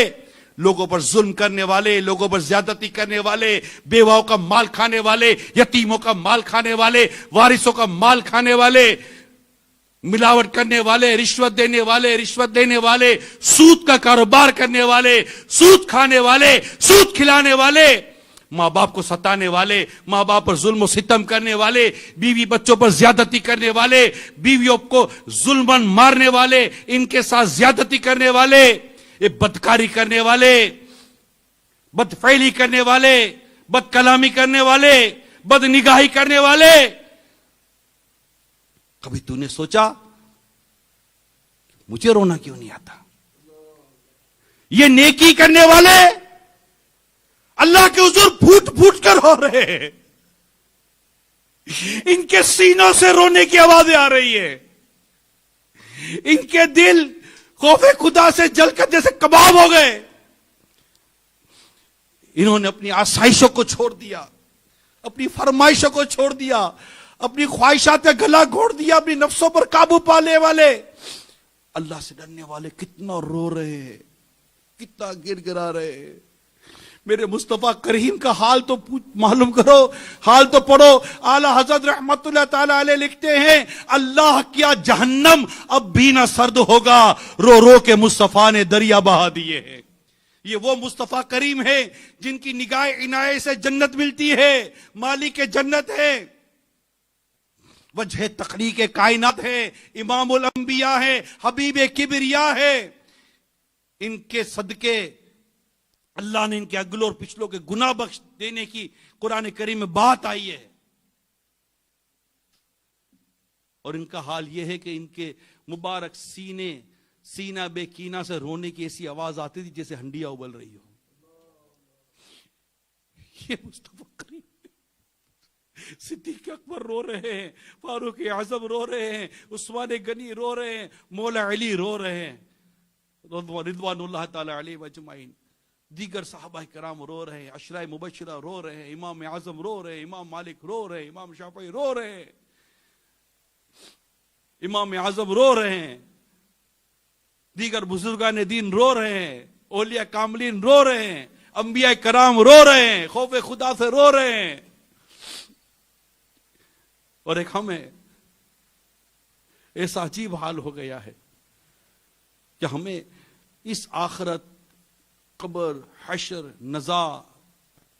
لوگوں پر ظلم کرنے والے، لوگوں پر زیادتی کرنے والے، بیواؤں کا مال کھانے والے، یتیموں کا مال کھانے والے، وارثوں کا مال کھانے والے، ملاوٹ کرنے والے، رشوت دینے والے، سود کا کاروبار کرنے والے، سود کھانے والے، سود کھلانے والے، ماں باپ کو ستانے والے، ماں باپ پر ظلم و ستم کرنے والے، بیوی بچوں پر زیادتی کرنے والے، بیویوں کو ظلماً مارنے والے، ان کے ساتھ زیادتی کرنے والے، یہ بدکاری کرنے والے، بدفعلی کرنے والے، بد کلامی کرنے والے، بد نگاہی کرنے والے۔ کبھی تو نے سوچا مجھے رونا کیوں نہیں آتا؟ یہ نیکی کرنے والے اللہ کے حضور پھوٹ پھوٹ کر رو رہے ہیں، ان کے سینوں سے رونے کی آوازیں آ رہی ہے، ان کے دل خوف خدا سے جل کر جیسے کباب ہو گئے. انہوں نے اپنی آسائشوں کو چھوڑ دیا, اپنی فرمائشوں کو چھوڑ دیا, اپنی خواہشات کا گلا گھونٹ دیا, اپنی نفسوں پر قابو پانے والے, اللہ سے ڈرنے والے کتنا رو رہے ہیں, کتنا گر گرا رہے ہیں. میرے مصطفیٰ کریم کا حال تو معلوم کرو, حال تو پڑھو. اعلی حضرت رحمت اللہ تعالی علیہ لکھتے ہیں, اللہ کیا جہنم اب بھی نہ سرد ہوگا, رو رو کے مصطفیٰ نے دریا بہا دیے ہیں. یہ وہ مصطفیٰ کریم ہے جن کی نگاہ عنایت سے جنت ملتی ہے, مالک جنت ہے, وجہ تخلیق کائنات ہے, امام الانبیاء ہے, حبیب کبریا ہے. ان کے صدقے اللہ نے ان کے اگلوں اور پچھلوں کے گناہ بخش دینے کی قرآن کریم میں بات آئی ہے. اور ان کا حال یہ ہے کہ ان کے مبارک سینہ بے کینہ سے رونے کی ایسی آواز آتی تھی جیسے ہنڈیا ابل رہی ہو. یہ مصطفیٰ کریم, صدیق اکبر رو رہے ہیں, فاروق اعظم رو رہے ہیں, عثمان غنی رو رہے ہیں, مولا علی رو رہے ہیں, رضوان اللہ تعالی علیہ اجمعین. دیگر صحابہ کرام رو رہے ہیں, عشرہ مبشرہ رو رہے ہیں, امام اعظم رو رہے ہیں, امام مالک رو رہے ہیں, امام شافعی رو رہے ہیں, امام اعظم رو رہے ہیں, دیگر بزرگان دین رو رہے ہیں, اولیاء کاملین رو رہے ہیں, انبیاء کرام رو رہے ہیں, خوف خدا سے رو رہے ہیں. اور ایک ہمیں ایسا عجیب حال ہو گیا ہے کہ ہمیں اس آخرت, قبر, حشر, نزاع,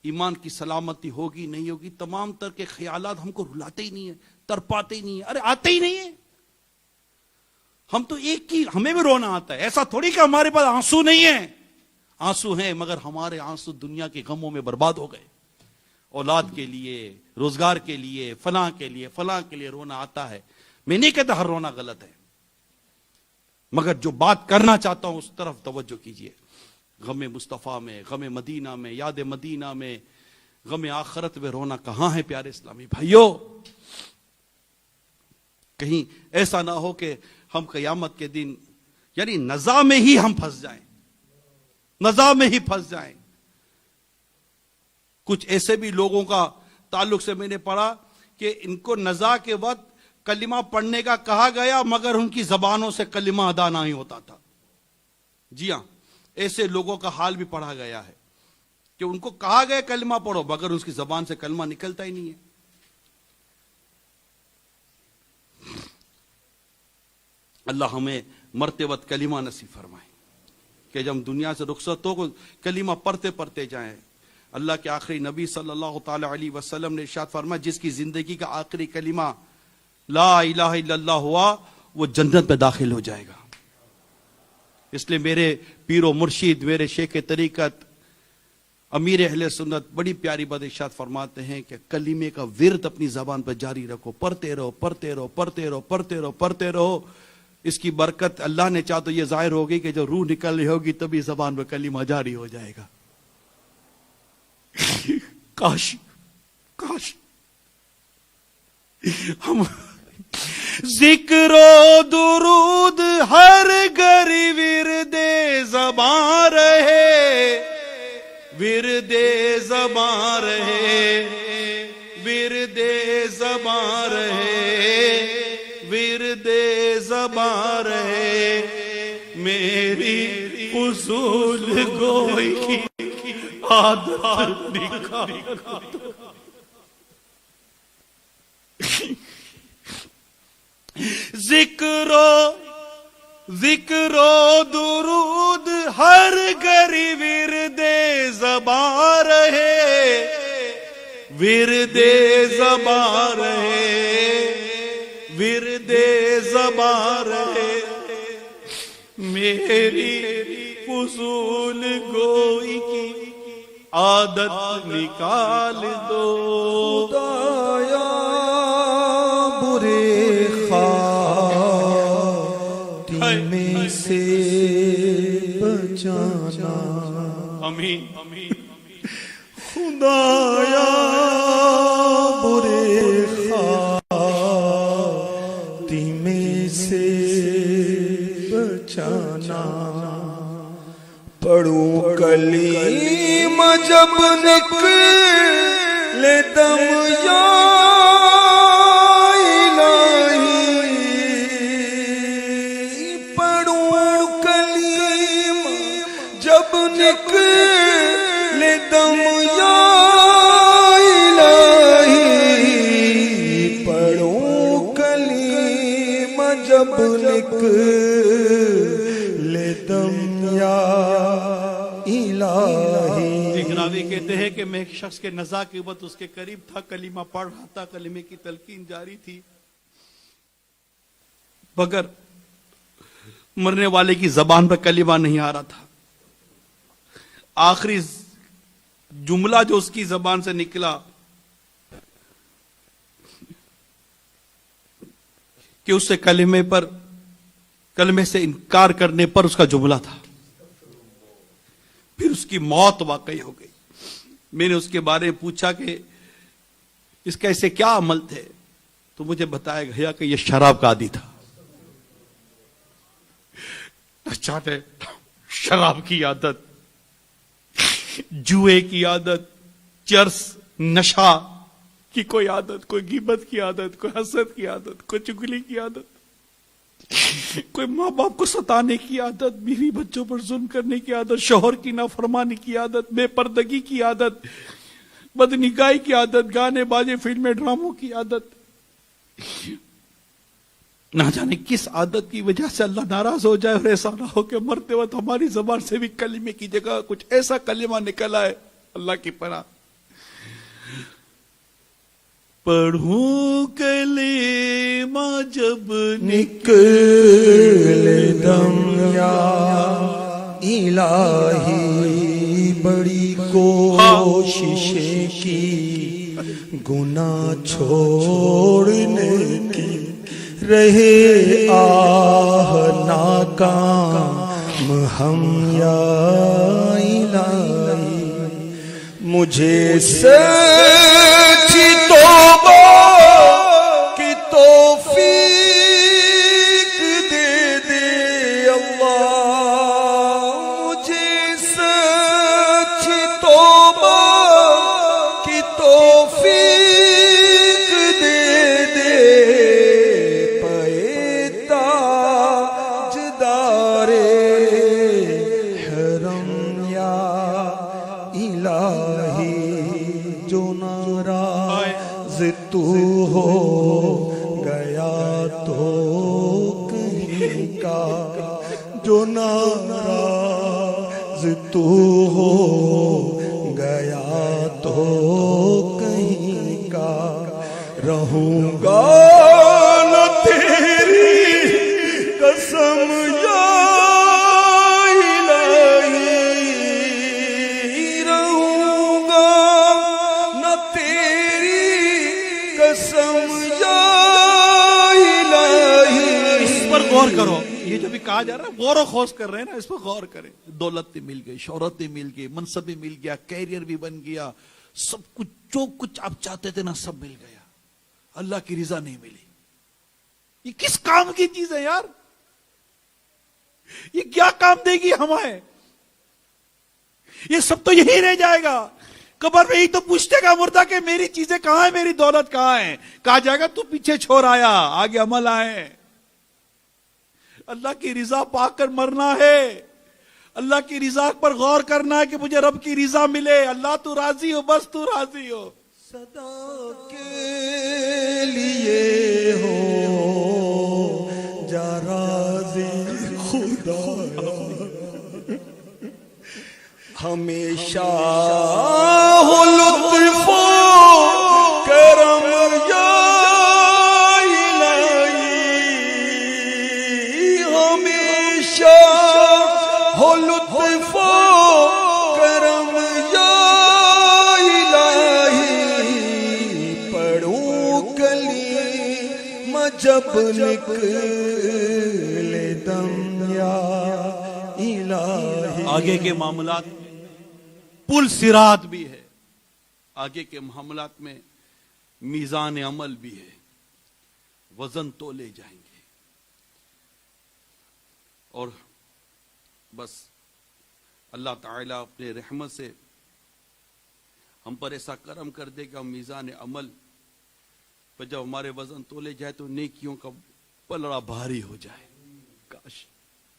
ایمان کی سلامتی ہوگی نہیں ہوگی, تمام تر کے خیالات ہم کو رلاتے ہی نہیں ہیں, تڑپاتے ہی نہیں ہیں, ارے آتے ہی نہیں ہیں. ہم تو ایک کی, ہمیں بھی رونا آتا ہے, ایسا تھوڑی کہ ہمارے پاس آنسو نہیں ہیں, آنسو ہیں, مگر ہمارے آنسو دنیا کے غموں میں برباد ہو گئے. اولاد کے لیے, روزگار کے لیے, فلاں کے لیے رونا آتا ہے. میں نہیں کہتا ہر رونا غلط ہے, مگر جو بات کرنا چاہتا ہوں اس طرف توجہ کیجئے. غم مصطفیٰ میں, غم مدینہ میں, یاد مدینہ میں, غم آخرت میں رونا کہاں ہے پیارے اسلامی بھائیوں. کہیں ایسا نہ ہو کہ ہم قیامت کے دن یعنی نزاع میں ہی ہم پھنس جائیں, نزاع میں ہی پھنس جائیں. کچھ ایسے بھی لوگوں کا تعلق سے میں نے پڑھا کہ ان کو نزاع کے وقت کلمہ پڑھنے کا کہا گیا مگر ان کی زبانوں سے کلمہ ادا نہیں ہوتا تھا. جی ہاں, ایسے لوگوں کا حال بھی پڑھا گیا ہے کہ ان کو کہا گیا کلمہ پڑھو مگر اس کی زبان سے کلمہ نکلتا ہی نہیں ہے. اللہ ہمیں مرتے وقت کلمہ نصیب فرمائے کہ جب ہم دنیا سے رخصت ہو کلمہ پڑھتے جائیں. اللہ کے آخری نبی صلی اللہ تعالی علیہ وسلم نے ارشاد فرمایا, جس کی زندگی کا آخری کلمہ لا الہ الا اللہ ہوا وہ جنت میں داخل ہو جائے گا. اس لیے میرے پیر و مرشید, میرے شیخ طریقت, امیر اہل سنت بڑی پیاری بات ارشاد فرماتے ہیں کہ کلمے کا ورد اپنی زبان پر جاری رکھو, پڑھتے رہو, پڑھتے رہو, پڑھتے رہو, پڑھتے رہو, پڑھتے رہو. اس کی برکت اللہ نے چاہ تو یہ ظاہر ہوگی کہ جب روح نکل رہی ہوگی تبھی زبان پر کلمہ جاری ہو جائے گا. کاش ہم ذکر و درود ہر گری ورد زبان رہے, ورد زبان رہے, ورد زبان رہے, ورد زبان رہے. میری فضول گوئی کی عادت نکال. ذکر و درود ہر گری ورد زبان رہے, ورد زبان رہے, ورد زبان رہے. میری فضول گوئی کی عادت نکال دو. خدایا برے خاتمے سے بچانا, آمین. خدایا برے خاتمے سے بچانا، پڑھوں کلمہ جب نکلے دم یا الہی، پڑھوں کلمہ جب نکلے دم یا الہی، پڑھوں کلمہ جب نکلے دم یا الہی۔ ایک راوی کہتے ہیں کہ میں ایک شخص کے نزا کے وقت اس کے قریب تھا، کلمہ پڑھ رہا تھا، کلمے کی تلقین جاری تھی، مگر مرنے والے کی زبان پر کلمہ نہیں آ رہا تھا۔ آخری جملہ جو اس کی زبان سے نکلا کہ اس سے کلمے سے انکار کرنے پر اس کا جملہ تھا، پھر اس کی موت واقعی ہو گئی۔ میں نے اس کے بارے میں پوچھا کہ اس کا ایسے کیا عمل تھے، تو مجھے بتایا گیا کہ یہ شراب کا عادی تھا۔ چاہتے شراب کی عادت، جوئے کی عادت، چرس نشہ کی کوئی عادت، کوئی غیبت کی عادت، کوئی حسد کی عادت، کوئی چگلی کی عادت، کوئی ماں باپ کو ستانے کی عادت، بیوی بچوں پر ظلم کرنے کی عادت، شوہر کی نافرمانی کی عادت، بے پردگی کی عادت، بدنگاہی کی عادت، گانے باجے فلمیں ڈراموں کی عادت۔ نہ جانے کس عادت کی وجہ سے اللہ ناراض ہو جائے اور ایسا نہ ہو کہ مرتے وقت ہماری زبان سے بھی کلمے کی جگہ کچھ ایسا کلمہ نکل آئے اللہ کی پناہ۔ پڑھوں کلمہ جب نکلے دم یا الہی، بڑی کوششیں کی گناہ چھوڑنے کی، رہے آہ ناکام ہم یا الہی، مجھے سچی توبہ کی توفیق دے دے اللہ، مجھے سچی توبہ کی توفیق دے دے، پائے تاجدار حرم یا الہی، جو ناراض تو ہو گیا تو کہیں کا، جو ناراض تو ہو گیا تو کہیں کا، رہوں گا نہ تیری قسم یا غور کرو، یہ جو بھی کہا جا رہا ہے غور و خوض کر رہے ہیں نا، اس پر غور کریں۔ دولت بھی مل گئی، شہرت بھی مل گئی، منصب بھی مل گیا، کیریئر بھی بن گیا، سب کچھ جو کچھ آپ چاہتے تھے نا سب مل گیا، اللہ کی رضا نہیں ملی۔ یہ کس کام کی چیز ہے یار؟ یہ کیا کام دے گی ہمیں؟ یہ سب تو یہی رہ جائے گا۔ قبر میں ہی تو پوچھتے گا مردہ کہ میری چیزیں کہاں ہیں، میری دولت کہاں ہے؟ کہا جائے گا تو پیچھے چھوڑ آیا، آگے عمل آئے۔ اللہ کی رضا پا کر مرنا ہے، اللہ کی رضا پر غور کرنا ہے کہ مجھے رب کی رضا ملے۔ اللہ تو راضی ہو، بس تو راضی ہو۔ صدا کے لیے ہو جا راضی خدا، ہمیشہ ہو لطف و کرم یا الہی، ہمیشہ ہو لطف و کرم یا الہی، پڑھوں کلمہ جب نکلے دم یا الہی۔ آگے کے معاملات پل صراط بھی ہے، آگے کے معاملات میں میزان عمل بھی ہے، وزن تولے جائیں گے۔ اور بس اللہ تعالیٰ اپنے رحمت سے ہم پر ایسا کرم کر دے کہ ہم میزان عمل پر جب ہمارے وزن تولے جائے تو نیکیوں کا پلڑا بھاری ہو جائے. کاش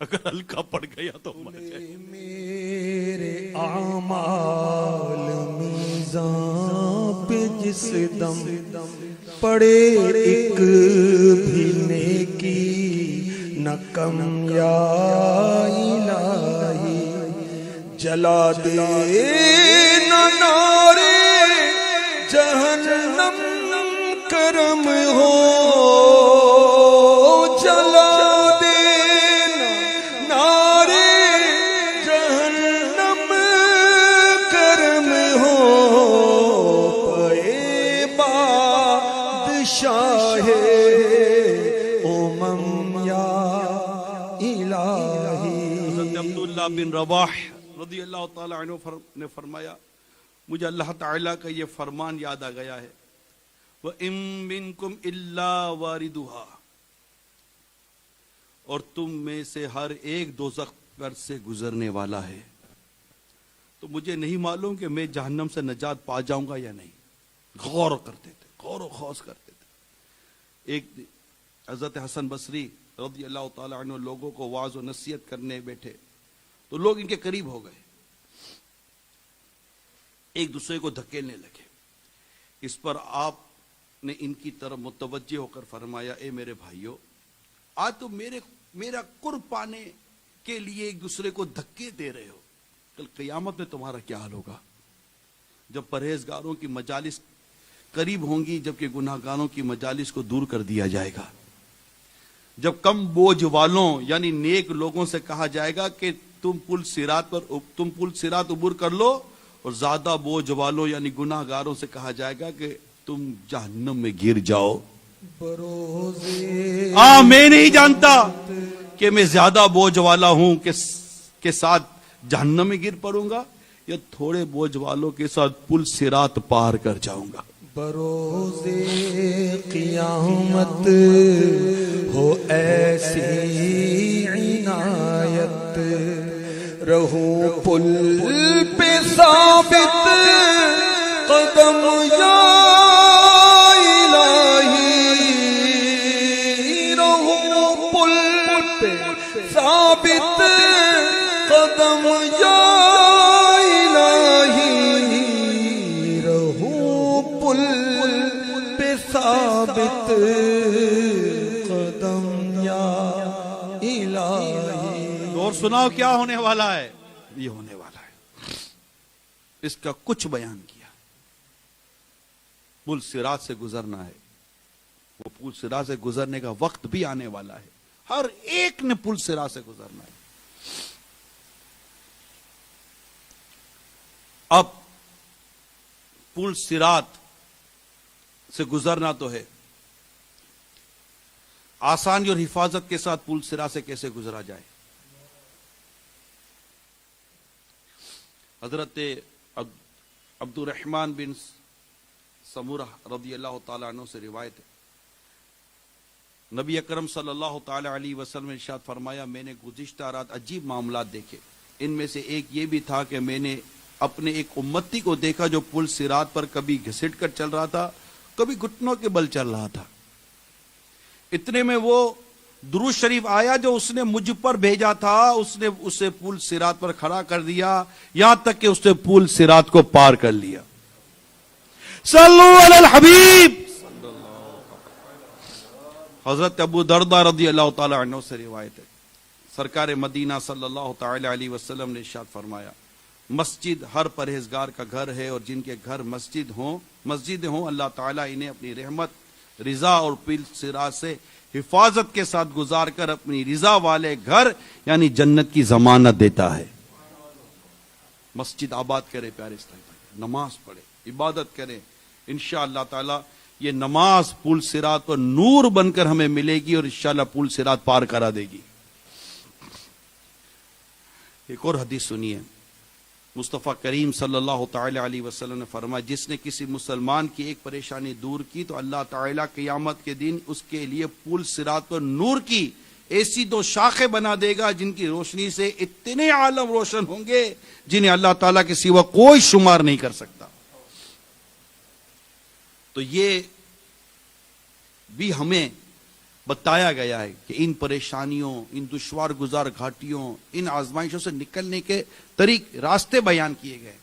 اگر ہلکا پڑ گیا تو مر جائے. میرے اعمال میزان پہ جس دم پڑے ایک بھی نیکی نہ کم یا الہی جلا دے نہ نارے جہنم کرم ہو جلا بن رواح رضی اللہ تعالی عنہ نے فرمایا مجھے اللہ تعالیٰ کا یہ فرمان یاد آ گیا ہے وَإِن مِّنكُمْ إِلَّا وَارِدُهَا اور تم میں سے ہر ایک دوزخ پر سے گزرنے والا ہے. تو مجھے نہیں معلوم کہ میں جہنم سے نجات پا جاؤں گا یا نہیں. غور کرتے تھے, غور و خوض کرتے تھے. ایک حضرت حسن بصری رضی اللہ تعالی عنہ لوگوں کو واعظ و نصیحت کرنے بیٹھے تو لوگ ان کے قریب ہو گئے, ایک دوسرے کو دھکیلنے لگے. اس پر آپ نے ان کی طرف متوجہ ہو کر فرمایا اے میرے بھائیوں, آج تو میرا قرب پانے کے لیے ایک دوسرے کو دھکے دے رہے ہو, کل قیامت میں تمہارا کیا حال ہوگا جب پرہیزگاروں کی مجالس قریب ہوں گی جبکہ گناہگاروں کی مجالس کو دور کر دیا جائے گا. جب کم بوجھ والوں یعنی نیک لوگوں سے کہا جائے گا کہ تم پل صراط عبور کر لو, اور زیادہ بوجھ والوں یعنی گناہگاروں سے کہا جائے گا کہ تم جہنم میں گر جاؤ. میں نہیں جانتا کہ میں زیادہ بوجھ والا ہوں کے ساتھ جہنم میں گر پڑوں گا یا تھوڑے بوجھ والوں کے ساتھ پل صراط پار کر جاؤں گا. بروز قیامت ہو ایسی عنایت رہو پل پہ ثابت قدم یا الہی رہو پل پہ ثابت قدم یا الہی رہو پل پہ ثابت قدم یا الہی. اور سناؤ کیا ہونے والا ہے؟ یہ ہونے والا ہے. اس کا کچھ بیان کیا. پل صراط سے گزرنا ہے, وہ پل صراط سے گزرنے کا وقت بھی آنے والا ہے. ہر ایک نے پل صراط سے گزرنا ہے. اب پل صراط سے گزرنا تو ہے, آسانی اور حفاظت کے ساتھ پل صراط سے کیسے گزرا جائے. حضرت عبد الرحمن بن سمورہ رضی اللہ تعالیٰ عنہ سے روایت ہے, نبی اکرم صلی اللہ تعالیٰ علیہ وسلم نے ارشاد فرمایا میں نے گزشتہ رات عجیب معاملات دیکھے. ان میں سے ایک یہ بھی تھا کہ میں نے اپنے ایک امتی کو دیکھا جو پل صراط پر کبھی گھسٹ کر چل رہا تھا, کبھی گھٹنوں کے بل چل رہا تھا. اتنے میں وہ درود شریف آیا جو اس نے مجھ پر بھیجا تھا, اس نے اسے پل صراط پر کھڑا کر دیا یہاں تک کہ اس نے پل صراط کو پار کر لیا. صلو علی الحبیب. حضرت ابو درداء رضی اللہ تعالی عنہ سے روایت ہے, سرکار مدینہ صلی اللہ تعالی علیہ وسلم نے ارشاد فرمایا مسجد ہر پرہیزگار کا گھر ہے, اور جن کے گھر مسجد ہوں اللہ تعالیٰ انہیں اپنی رحمت, رضا اور پل صراط سے حفاظت کے ساتھ گزار کر اپنی رضا والے گھر یعنی جنت کی ضمانت دیتا ہے. مسجد آباد کرے پیارے اسلامی بھائی, نماز پڑھے, عبادت کرے, انشاءاللہ تعالی یہ نماز پل صراط پر نور بن کر ہمیں ملے گی اور انشاءاللہ پل صراط پار کرا دے گی. ایک اور حدیث سنیے, مصطفیٰ کریم صلی اللہ تعالی علیہ وسلم نے فرمایا جس نے کسی مسلمان کی ایک پریشانی دور کی تو اللہ تعالیٰ قیامت کے دن اس کے لیے پل صراط پر نور کی ایسی دو شاخیں بنا دے گا جن کی روشنی سے اتنے عالم روشن ہوں گے جنہیں اللہ تعالیٰ کے سوا کوئی شمار نہیں کر سکتا. تو یہ بھی ہمیں بتایا گیا ہے کہ ان پریشانیوں، ان دشوار گزار گھاٹیوں، ان آزمائشوں سے نکلنے کے راستے بیان کیے گئے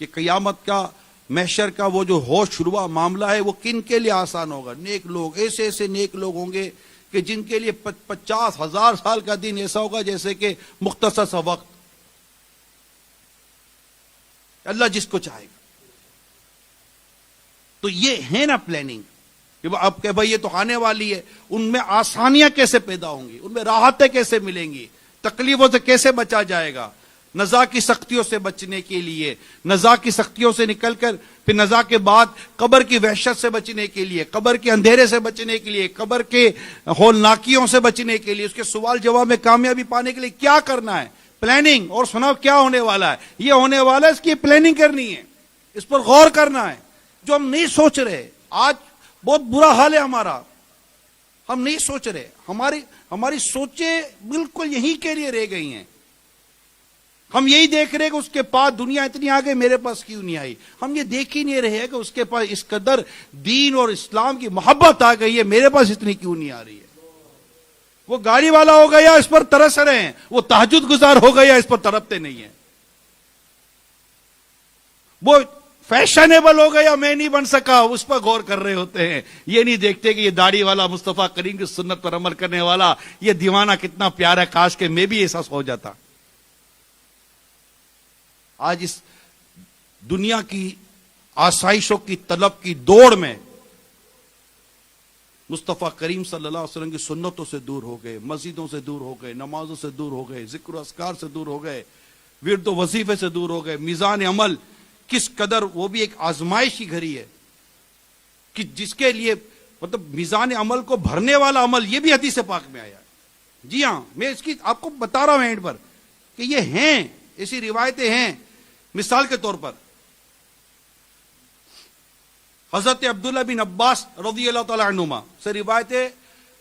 کہ قیامت کا، محشر کا وہ جو ہوش شروع معاملہ ہے وہ کن کے لیے آسان ہوگا. نیک لوگ، ایسے ایسے نیک لوگ ہوں گے کہ جن کے لیے 50,000 سال کا دن ایسا ہوگا جیسے کہ مختصر سا وقت. اللہ جس کو چاہے گا. تو یہ ہے نا پلاننگ کہ اب کہ بھائی یہ تو آنے والی ہے، ان میں آسانیاں کیسے پیدا ہوں گی، ان میں راحتیں کیسے ملیں گی، تکلیفوں سے کیسے بچا جائے گا. نزا کی سختیوں سے بچنے کے لیے، نزا کی سختیوں سے نکل کر پھر نزا کے بعد قبر کی وحشت سے بچنے کے لیے، قبر کے اندھیرے سے بچنے کے لیے، قبر کے ہولناکیوں سے بچنے کے لیے، اس کے سوال جواب میں کامیابی پانے کے لیے کیا کرنا ہے. پلاننگ. اور سناؤ کیا ہونے والا ہے. یہ ہونے والا ہے، اس کی پلاننگ کرنی ہے، اس پر غور کرنا ہے جو ہم نہیں سوچ رہے. آج بہت برا حال ہے ہمارا، ہم نہیں سوچ رہے. ہماری سوچیں بالکل یہی کے لیے رہ گئی ہیں. ہم یہی دیکھ رہے کہ اس کے پاس دنیا اتنی آگے، میرے پاس کیوں نہیں آئی. ہم یہ دیکھ ہی نہیں رہے کہ اس کے پاس اس قدر دین اور اسلام کی محبت آ گئی ہے، میرے پاس اتنی کیوں نہیں آ رہی ہے. وہ گاڑی والا ہو گیا اس پر ترس رہے ہیں، وہ تہجد گزار ہو گیا اس پر تڑپتے نہیں ہیں. وہ فیشنیبل ہو گیا، میں نہیں بن سکا، اس پر غور کر رہے ہوتے ہیں. یہ نہیں دیکھتے کہ یہ داڑھی والا، مصطفیٰ کریم کی سنت پر عمل کرنے والا یہ دیوانہ کتنا پیارا، کاش کہ میں بھی ایسا ہو جاتا. آج اس دنیا کی آسائشوں کی طلب کی دوڑ میں مصطفیٰ کریم صلی اللہ علیہ وسلم کی سنتوں سے دور ہو گئے، مسجدوں سے دور ہو گئے، نمازوں سے دور ہو گئے، ذکر و اذکار سے دور ہو گئے، ورد و وظیفے سے دور ہو گئے. میزان عمل کس قدر، وہ بھی ایک آزمائش کی گھڑی ہے کہ جس کے لیے مطلب میزان عمل کو بھرنے والا عمل، یہ بھی حدیث پاک میں آیا. جی ہاں، میں اس کی آپ کو بتا رہا ہوں اینڈ پر کہ یہ ہیں، ایسی روایتیں ہیں. مثال کے طور پر حضرت عبداللہ بن عباس رضی اللہ تعالی عنہما سے روایت ہے،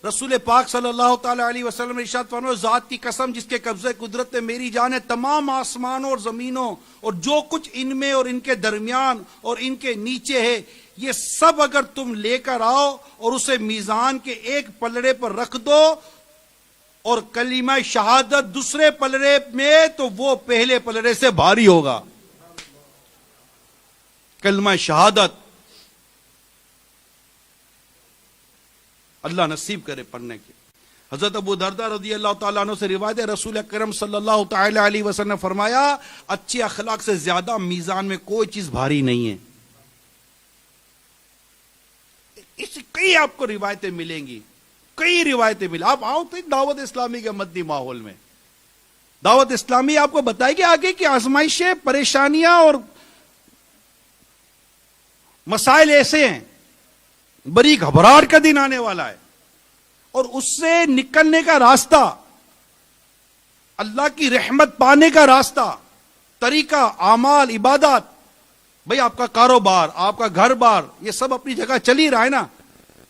رسول پاک صلی اللہ تعالی علیہ وسلم ارشاد فرمایا، ذات کی قسم جس کے قبضے قدرت میں میری جان ہے، تمام آسمانوں اور زمینوں اور جو کچھ ان میں اور ان کے درمیان اور ان کے نیچے ہے، یہ سب اگر تم لے کر آؤ اور اسے میزان کے ایک پلڑے پر رکھ دو اور کلمہ شہادت دوسرے پلڑے میں، تو وہ پہلے پلڑے سے بھاری ہوگا. کلمہ شہادت اللہ نصیب کرے پڑھنے کے. حضرت ابو دردہ رضی اللہ تعالیٰ عنہ سے روایت ہے، رسول اکرم صلی اللہ تعالی علیہ وسلم نے فرمایا، اچھے اخلاق سے زیادہ میزان میں کوئی چیز بھاری نہیں ہے. اس کئی آپ کو روایتیں ملیں گی، کئی روایتیں ملیں. آپ آؤ تو دعوت اسلامی کے مدنی ماحول میں، دعوت اسلامی آپ کو بتائے گی آگے کی آزمائشیں، پریشانیاں اور مسائل ایسے ہیں، بڑی گھبراہٹ کا دن آنے والا ہے، اور اس سے نکلنے کا راستہ، اللہ کی رحمت پانے کا راستہ، طریقہ، اعمال، عبادات. بھئی آپ کا کاروبار، آپ کا گھر بار، یہ سب اپنی جگہ چل ہی رہا ہے نا،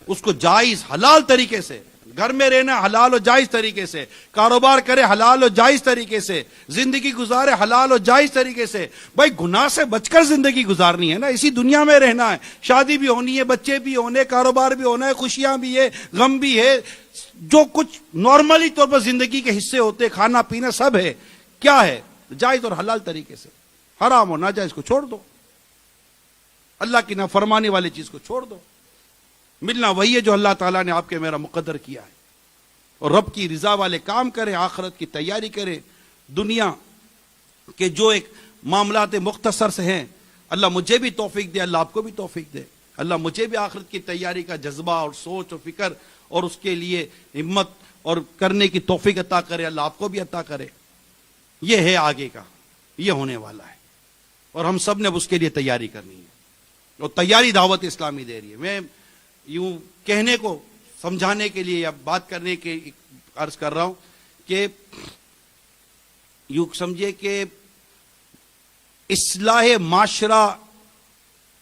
اس کو جائز حلال طریقے سے، گھر میں رہنا حلال و جائز طریقے سے، کاروبار کرے حلال و جائز طریقے سے، زندگی گزارے حلال و جائز طریقے سے. بھائی گناہ سے بچ کر زندگی گزارنی ہے نا، اسی دنیا میں رہنا ہے. شادی بھی ہونی ہے، بچے بھی ہونے، کاروبار بھی ہونا ہے، خوشیاں بھی ہے، غم بھی ہے، جو کچھ نارملی طور پر زندگی کے حصے ہوتے، کھانا پینا سب ہے. کیا ہے؟ جائز اور حلال طریقے سے. حرام اور ناجائز کو چھوڑ دو، اللہ کی نافرمانی والی چیز کو چھوڑ دو. ملنا وہی ہے جو اللہ تعالیٰ نے آپ کے میرا مقدر کیا ہے، اور رب کی رضا والے کام کریں، آخرت کی تیاری کریں. دنیا کے جو ایک معاملات مختصر سے ہیں، اللہ مجھے بھی توفیق دے، اللہ آپ کو بھی توفیق دے. اللہ مجھے بھی آخرت کی تیاری کا جذبہ اور سوچ اور فکر اور اس کے لیے ہمت اور کرنے کی توفیق عطا کرے. اللہ آپ کو بھی عطا کرے. یہ ہے آگے کا، یہ ہونے والا ہے، اور ہم سب نے اب اس کے لیے تیاری کرنی ہے، اور تیاری دعوت اسلامی دے رہی ہے. میں یوں کہنے کو، سمجھانے کے لیے یا بات کرنے کے عرض کر رہا ہوں کہ یوں سمجھے کہ اصلاح معاشرہ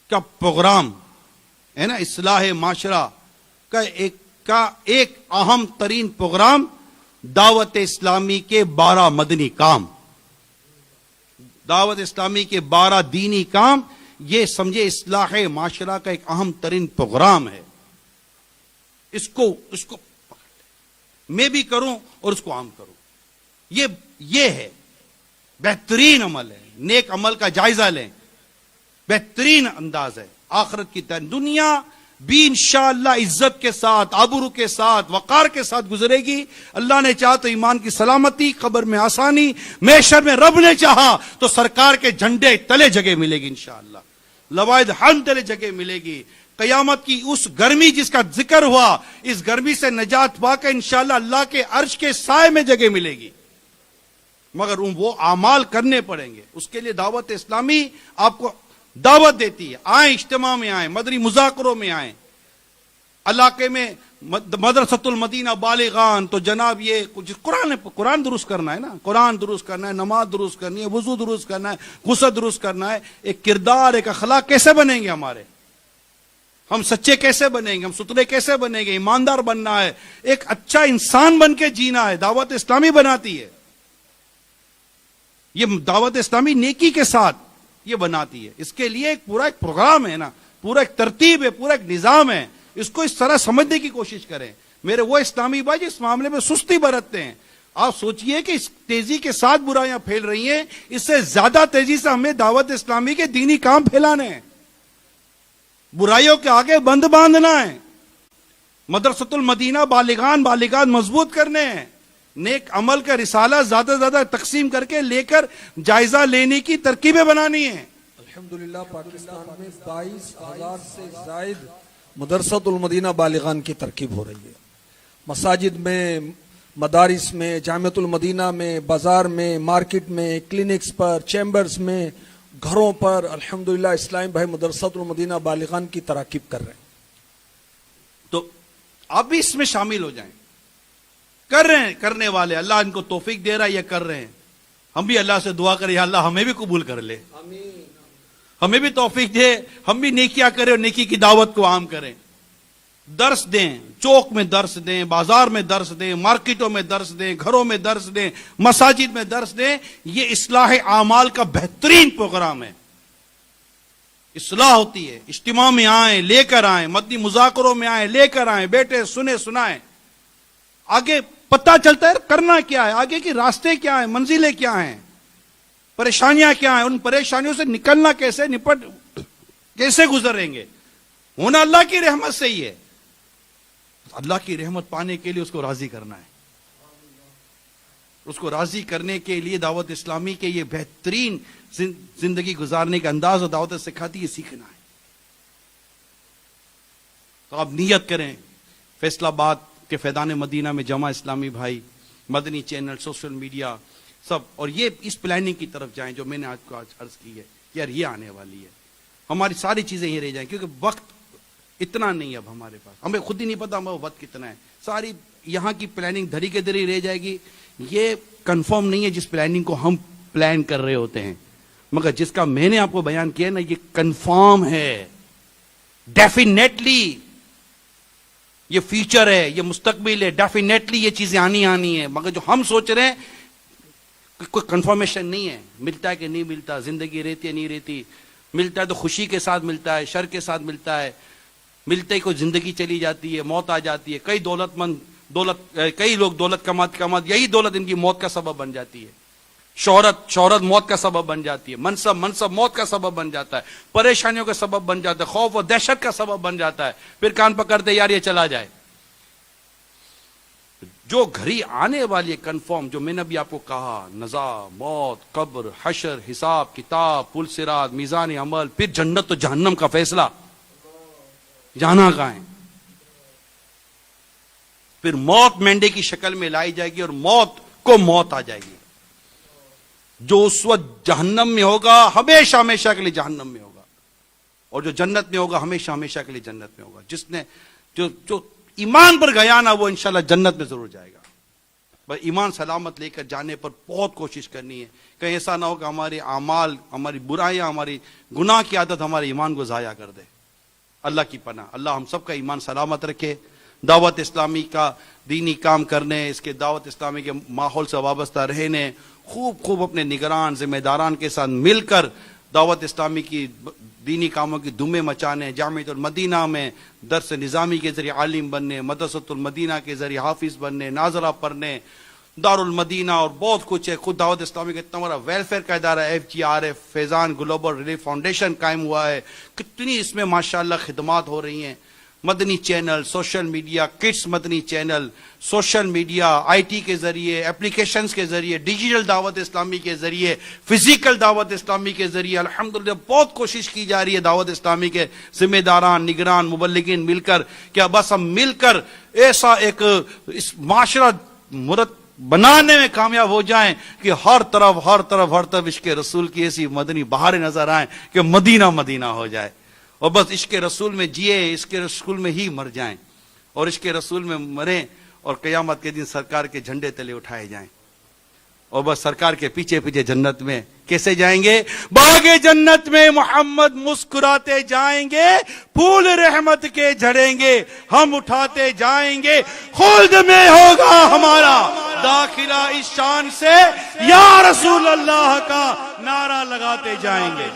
کا پروگرام ہے نا، اصلاح معاشرہ کا ایک اہم ترین پروگرام دعوت اسلامی کے 12 مدنی کام، دعوت اسلامی کے 12 دینی کام، یہ سمجھے اصلاح معاشرہ کا ایک اہم ترین پروگرام ہے. اس کو میں بھی کروں اور اس کو عام کروں. یہ ہے بہترین عمل ہے. نیک عمل کا جائزہ لیں، بہترین انداز ہے. آخرت کی دنیا بھی انشاءاللہ عزت کے ساتھ، آبرو کے ساتھ، وقار کے ساتھ گزرے گی. اللہ نے چاہا تو ایمان کی سلامتی، قبر میں آسانی، محشر میں رب نے چاہا تو سرکار کے جھنڈے تلے جگہ ملے گی انشاءاللہ، لوائد حرم تلے جگہ ملے گی. قیامت کی اس گرمی جس کا ذکر ہوا، اس گرمی سے نجات پا کے انشاءاللہ اللہ کے عرش کے سائے میں جگہ ملے گی. مگر وہ اعمال کرنے پڑیں گے. اس کے لیے دعوت اسلامی آپ کو دعوت دیتی ہے، آئیں اجتماع میں آئیں، مدنی مذاکروں میں آئیں. علاقے میں مدرسۃ المدینہ بالغان تو جناب یہ کچھ قرآن درست کرنا ہے نا، قرآن درست کرنا ہے، نماز درست کرنی ہے، وضو درست کرنا ہے، غسل درست کرنا ہے. ایک کردار، ایک اخلاق کیسے بنیں گے ہمارے؟ ہم سچے کیسے بنیں گے؟ ہم ستھرے کیسے بنیں گے؟ ایماندار بننا ہے، ایک اچھا انسان بن کے جینا ہے. دعوت اسلامی بناتی ہے. یہ دعوت اسلامی نیکی کے ساتھ یہ بناتی ہے. اس کے لیے ایک پروگرام ہے نا، پورا ایک ترتیب ہے، پورا ایک نظام ہے. اس کو اس طرح سمجھنے کی کوشش کریں. میرے وہ اسلامی بھائی اس معاملے میں سستی برتتے ہیں، آپ سوچئے کہ اس تیزی کے ساتھ برائیاں پھیل رہی ہیں، اس سے زیادہ تیزی سے ہمیں دعوت اسلامی کے دینی کام پھیلانے ہیں، برائیوں کے آگے بند باندھنا ہے، مدرسۃ المدینہ بالغان مضبوط کرنے ہیں، نیک عمل کا رسالہ زیادہ سے زیادہ تقسیم کر کے لے کر جائزہ لینے کی ترکیبیں بنانی ہیں. الحمدللہ پاکستان میں 22,000 سے زائد مدرسۃ المدینہ بالغان کی ترکیب ہو رہی ہے. مساجد میں، مدارس میں، جامعۃ المدینہ میں، بازار میں، مارکیٹ میں، کلینکس پر، چیمبرز میں، گھروں پر الحمدللہ اسلام بھائی مدرسۃ المدینہ بالغان کی تراکیب کر رہے ہیں. تو آپ بھی اس میں شامل ہو جائیں. کر رہے ہیں کرنے والے، اللہ ان کو توفیق دے رہا ہے، یہ کر رہے ہیں. ہم بھی اللہ سے دعا کریں، یا اللہ ہمیں بھی قبول کر لے، ہمیں بھی توفیق دے، ہم بھی نیکیاں کریں اور نیکی کی دعوت کو عام کریں. درس دیں، چوک میں درس دیں، بازار میں درس دیں، مارکیٹوں میں درس دیں، گھروں میں درس دیں، مساجد میں درس دیں. یہ اصلاح اعمال کا بہترین پروگرام ہے. اصلاح ہوتی ہے، اجتماع میں آئیں، لے کر آئیں، مدنی مذاکروں میں آئیں، لے کر آئیں، بیٹے سنے سنائیں. آگے پتہ چلتا ہے کرنا کیا ہے، آگے کی راستے کیا ہیں، منزلیں کیا ہیں، پریشانیاں کیا ہیں، ان پریشانیوں سے نکلنا کیسے گزریں گے. ہونا اللہ کی رحمت سے ہی ہے. اللہ کی رحمت پانے کے لیے اس کو راضی کرنا ہے. اس کو راضی کرنے کے لیے دعوت اسلامی کے یہ بہترین زندگی گزارنے کا انداز اور دعوت سکھاتی ہے، سیکھنا ہے. تو آپ نیت کریں. فیصل آباد کے فیضان مدینہ میں جمع اسلامی بھائی، مدنی چینل، سوشل میڈیا سب، اور یہ اس پلاننگ کی طرف جائیں جو میں نے آج کو عرض کی ہے. یار یہ آنے والی ہے، ہماری ساری چیزیں یہ رہ جائیں، کیونکہ وقت اتنا نہیں اب ہمارے پاس، ہمیں خود ہی نہیں پتا ہمارا وقت کتنا ہے. ساری یہاں کی پلاننگ دھری کے دھری رہ جائے گی. یہ کنفرم نہیں ہے جس پلاننگ کو ہم پلان کر رہے ہوتے ہیں، مگر جس کا میں نے آپ کو بیان کیا نا، یہ کنفرم ہے، ڈیفینیٹلی یہ فیوچر ہے، یہ مستقبل ہے، ڈیفینیٹلی یہ چیزیں آنی ہے. مگر جو ہم سوچ رہے ہیں کوئی کنفرمیشن نہیں ہے، ملتا ہے کہ نہیں ملتا، زندگی رہتی ہے نہیں رہتی، ملتا ہے تو خوشی کے ساتھ ملتا ہے، شر کے ساتھ ملتا ہے، ملتے ہی کوئی زندگی چلی جاتی ہے، موت آ جاتی ہے. کئی لوگ دولت کمات یہی دولت ان کی موت کا سبب بن جاتی ہے. شہرت موت کا سبب بن جاتی ہے. منصب موت کا سبب بن جاتا ہے، پریشانیوں کا سبب بن جاتا ہے، خوف و دہشت کا سبب بن جاتا ہے. پھر کان پکڑتے یار یہ چلا جائے. جو گھڑی آنے والی ہے کنفرم، جو میں نے ابھی آپ کو کہا، نزا، موت، قبر، حشر، حساب کتاب، پل صراط، میزان عمل، پھر جنت و جہنم کا فیصلہ، جانا کہاں ہے. پھر موت مینڈے کی شکل میں لائی جائے گی اور موت کو موت آ جائے گی. جو اس وقت جہنم میں ہوگا ہمیشہ کے لیے جہنم میں ہوگا، اور جو جنت میں ہوگا ہمیشہ کے لیے جنت میں ہوگا. جس نے جو ایمان پر گیا نا وہ انشاءاللہ جنت میں ضرور جائے گا. بس ایمان سلامت لے کر جانے پر بہت کوشش کرنی ہے. کہیں ایسا نہ ہو کہ ہمارے اعمال، ہماری برائیاں، ہماری گناہ کی عادت ہمارے ایمان کو ضائع کر دے. اللہ کی پناہ، اللہ ہم سب کا ایمان سلامت رکھے. دعوت اسلامی کا دینی کام کرنے، اس کے دعوت اسلامی کے ماحول سے وابستہ رہنے، خوب اپنے نگران ذمہ داران کے ساتھ مل کر دعوت اسلامی کی دینی کاموں کی دھومیں مچانے، جامعۃ المدینہ میں درس نظامی کے ذریعے عالم بننے، مدرسۃ المدینہ کے ذریعے حافظ بننے، ناظرہ پڑھنے، دار المدینہ اور بہت کچھ ہے. خود دعوت اسلامی کا اتنا بڑا ویلفیئر کا ادارہ FGRF فیضان گلوبل ریلیف فاؤنڈیشن قائم ہوا ہے. کتنی اس میں ماشاءاللہ خدمات ہو رہی ہیں. مدنی channel, social media, kids Madani channel, social media, IT کے ذریعے، اپلیکیشنز کے ذریعے، ڈیجیٹل دعوت اسلامی کے ذریعے، فزیکل دعوت اسلامی کے ذریعے الحمدللہ بہت کوشش کی جا رہی ہے دعوت اسلامی کے ذمہ داران، نگران، مبلغین مل کر. کیا بس ہم مل کر ایسا ایک اس معاشرہ بنانے میں کامیاب ہو جائیں کہ ہر طرف عشق رسول کی ایسی مدنی بہاریں نظر آئیں کہ مدینہ مدینہ ہو جائے، اور بس عشق رسول میں جیے، عشق رسول میں ہی مر جائیں، اور عشق رسول میں مریں، اور قیامت کے دن سرکار کے جھنڈے تلے اٹھائے جائیں، اور بس سرکار کے پیچھے جنت میں. کیسے جائیں گے؟ باغ جنت میں محمد مسکراتے جائیں گے، پھول رحمت کے جھڑیں گے، ہم اٹھاتے جائیں گے، خلد میں ہوگا ہمارا داخلہ اس شان سے، یا رسول اللہ کا نعرہ لگاتے جائیں گے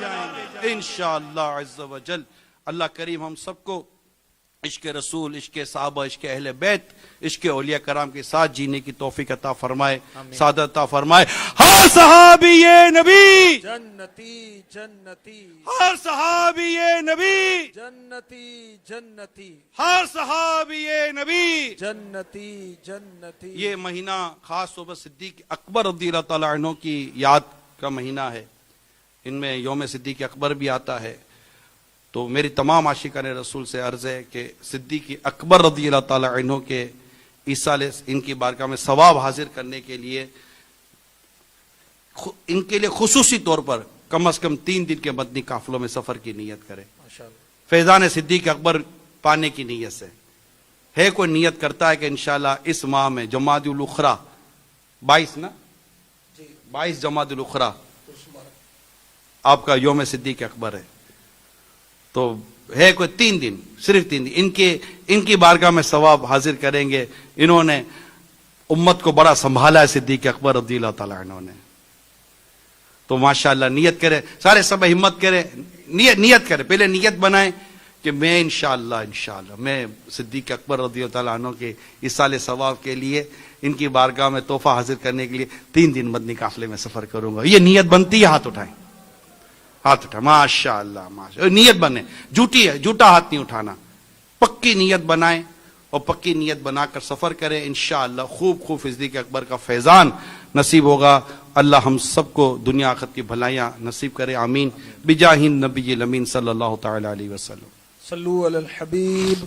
انشاءاللہ عز و جل. اللہ کریم ہم سب کو عشق رسول، عشق صحابہ، عشق اہل بیت، عشق اولیاء کرام کے ساتھ جینے کی توفیق عطا فرمائے، سعادت عطا فرمائے. ہر صحابی نبی جنتی جنتی، ہر صحابی نبی جنتی جنتی، ہر صحابی نبی. جنتی جنتی. یہ مہینہ خاص طور پر صدیق اکبر رضی اللہ تعالیٰ عنہ کی یاد کا مہینہ ہے. ان میں یوم صدیق اکبر بھی آتا ہے. تو میری تمام عاشقان رسول سے عرض ہے کہ صدیق اکبر رضی اللہ تعالیٰ عنہ کے ایصال ان کی بارگاہ میں ثواب حاصل کرنے کے لیے ان کے لیے خصوصی طور پر کم از کم 3 دن کے مدنی قافلوں میں سفر کی نیت کرے. فیضان صدیق اکبر پانے کی نیت سے ہے. کوئی نیت کرتا ہے کہ انشاءاللہ اس ماہ میں جمادی الاخری 22 جمادی الاخری آپ کا یوم صدیق اکبر ہے، تو ہے کوئی 3 دن، صرف 3 دن ان کی بارگاہ میں ثواب حاضر کریں گے. انہوں نے امت کو بڑا سنبھالا ہے صدیق اکبر رضی اللہ تعالیٰ عنہ نے. تو ماشاءاللہ نیت کرے، سارے سب ہمت کرے، نیت کرے، پہلے نیت بنائیں کہ میں انشاءاللہ میں صدیق اکبر رضی اللہ تعالیٰ عنہ کے ایصال ثواب کے لیے ان کی بارگاہ میں تحفہ حاضر کرنے کے لیے 3 دن مدنی قافلے میں سفر کروں گا. یہ نیت بنتی ہے؟ ہاتھ اٹھائیں، ہاتھ اٹھا. ماشاءاللہ ماشاءاللہ. نیت بنے، جھوٹا ہاتھ نہیں اٹھانا. پکی نیت بنائیں اور پکی نیت بنا کر سفر کریں. انشاءاللہ خوب صدیق اکبر کا فیضان نصیب ہوگا. اللہ ہم سب کو دنیا آخرت کی بھلائیاں نصیب کرے. آمین. بجاہ النبی الامین صلی اللہ تعالی علیہ وسلم. صلو علی الحبیب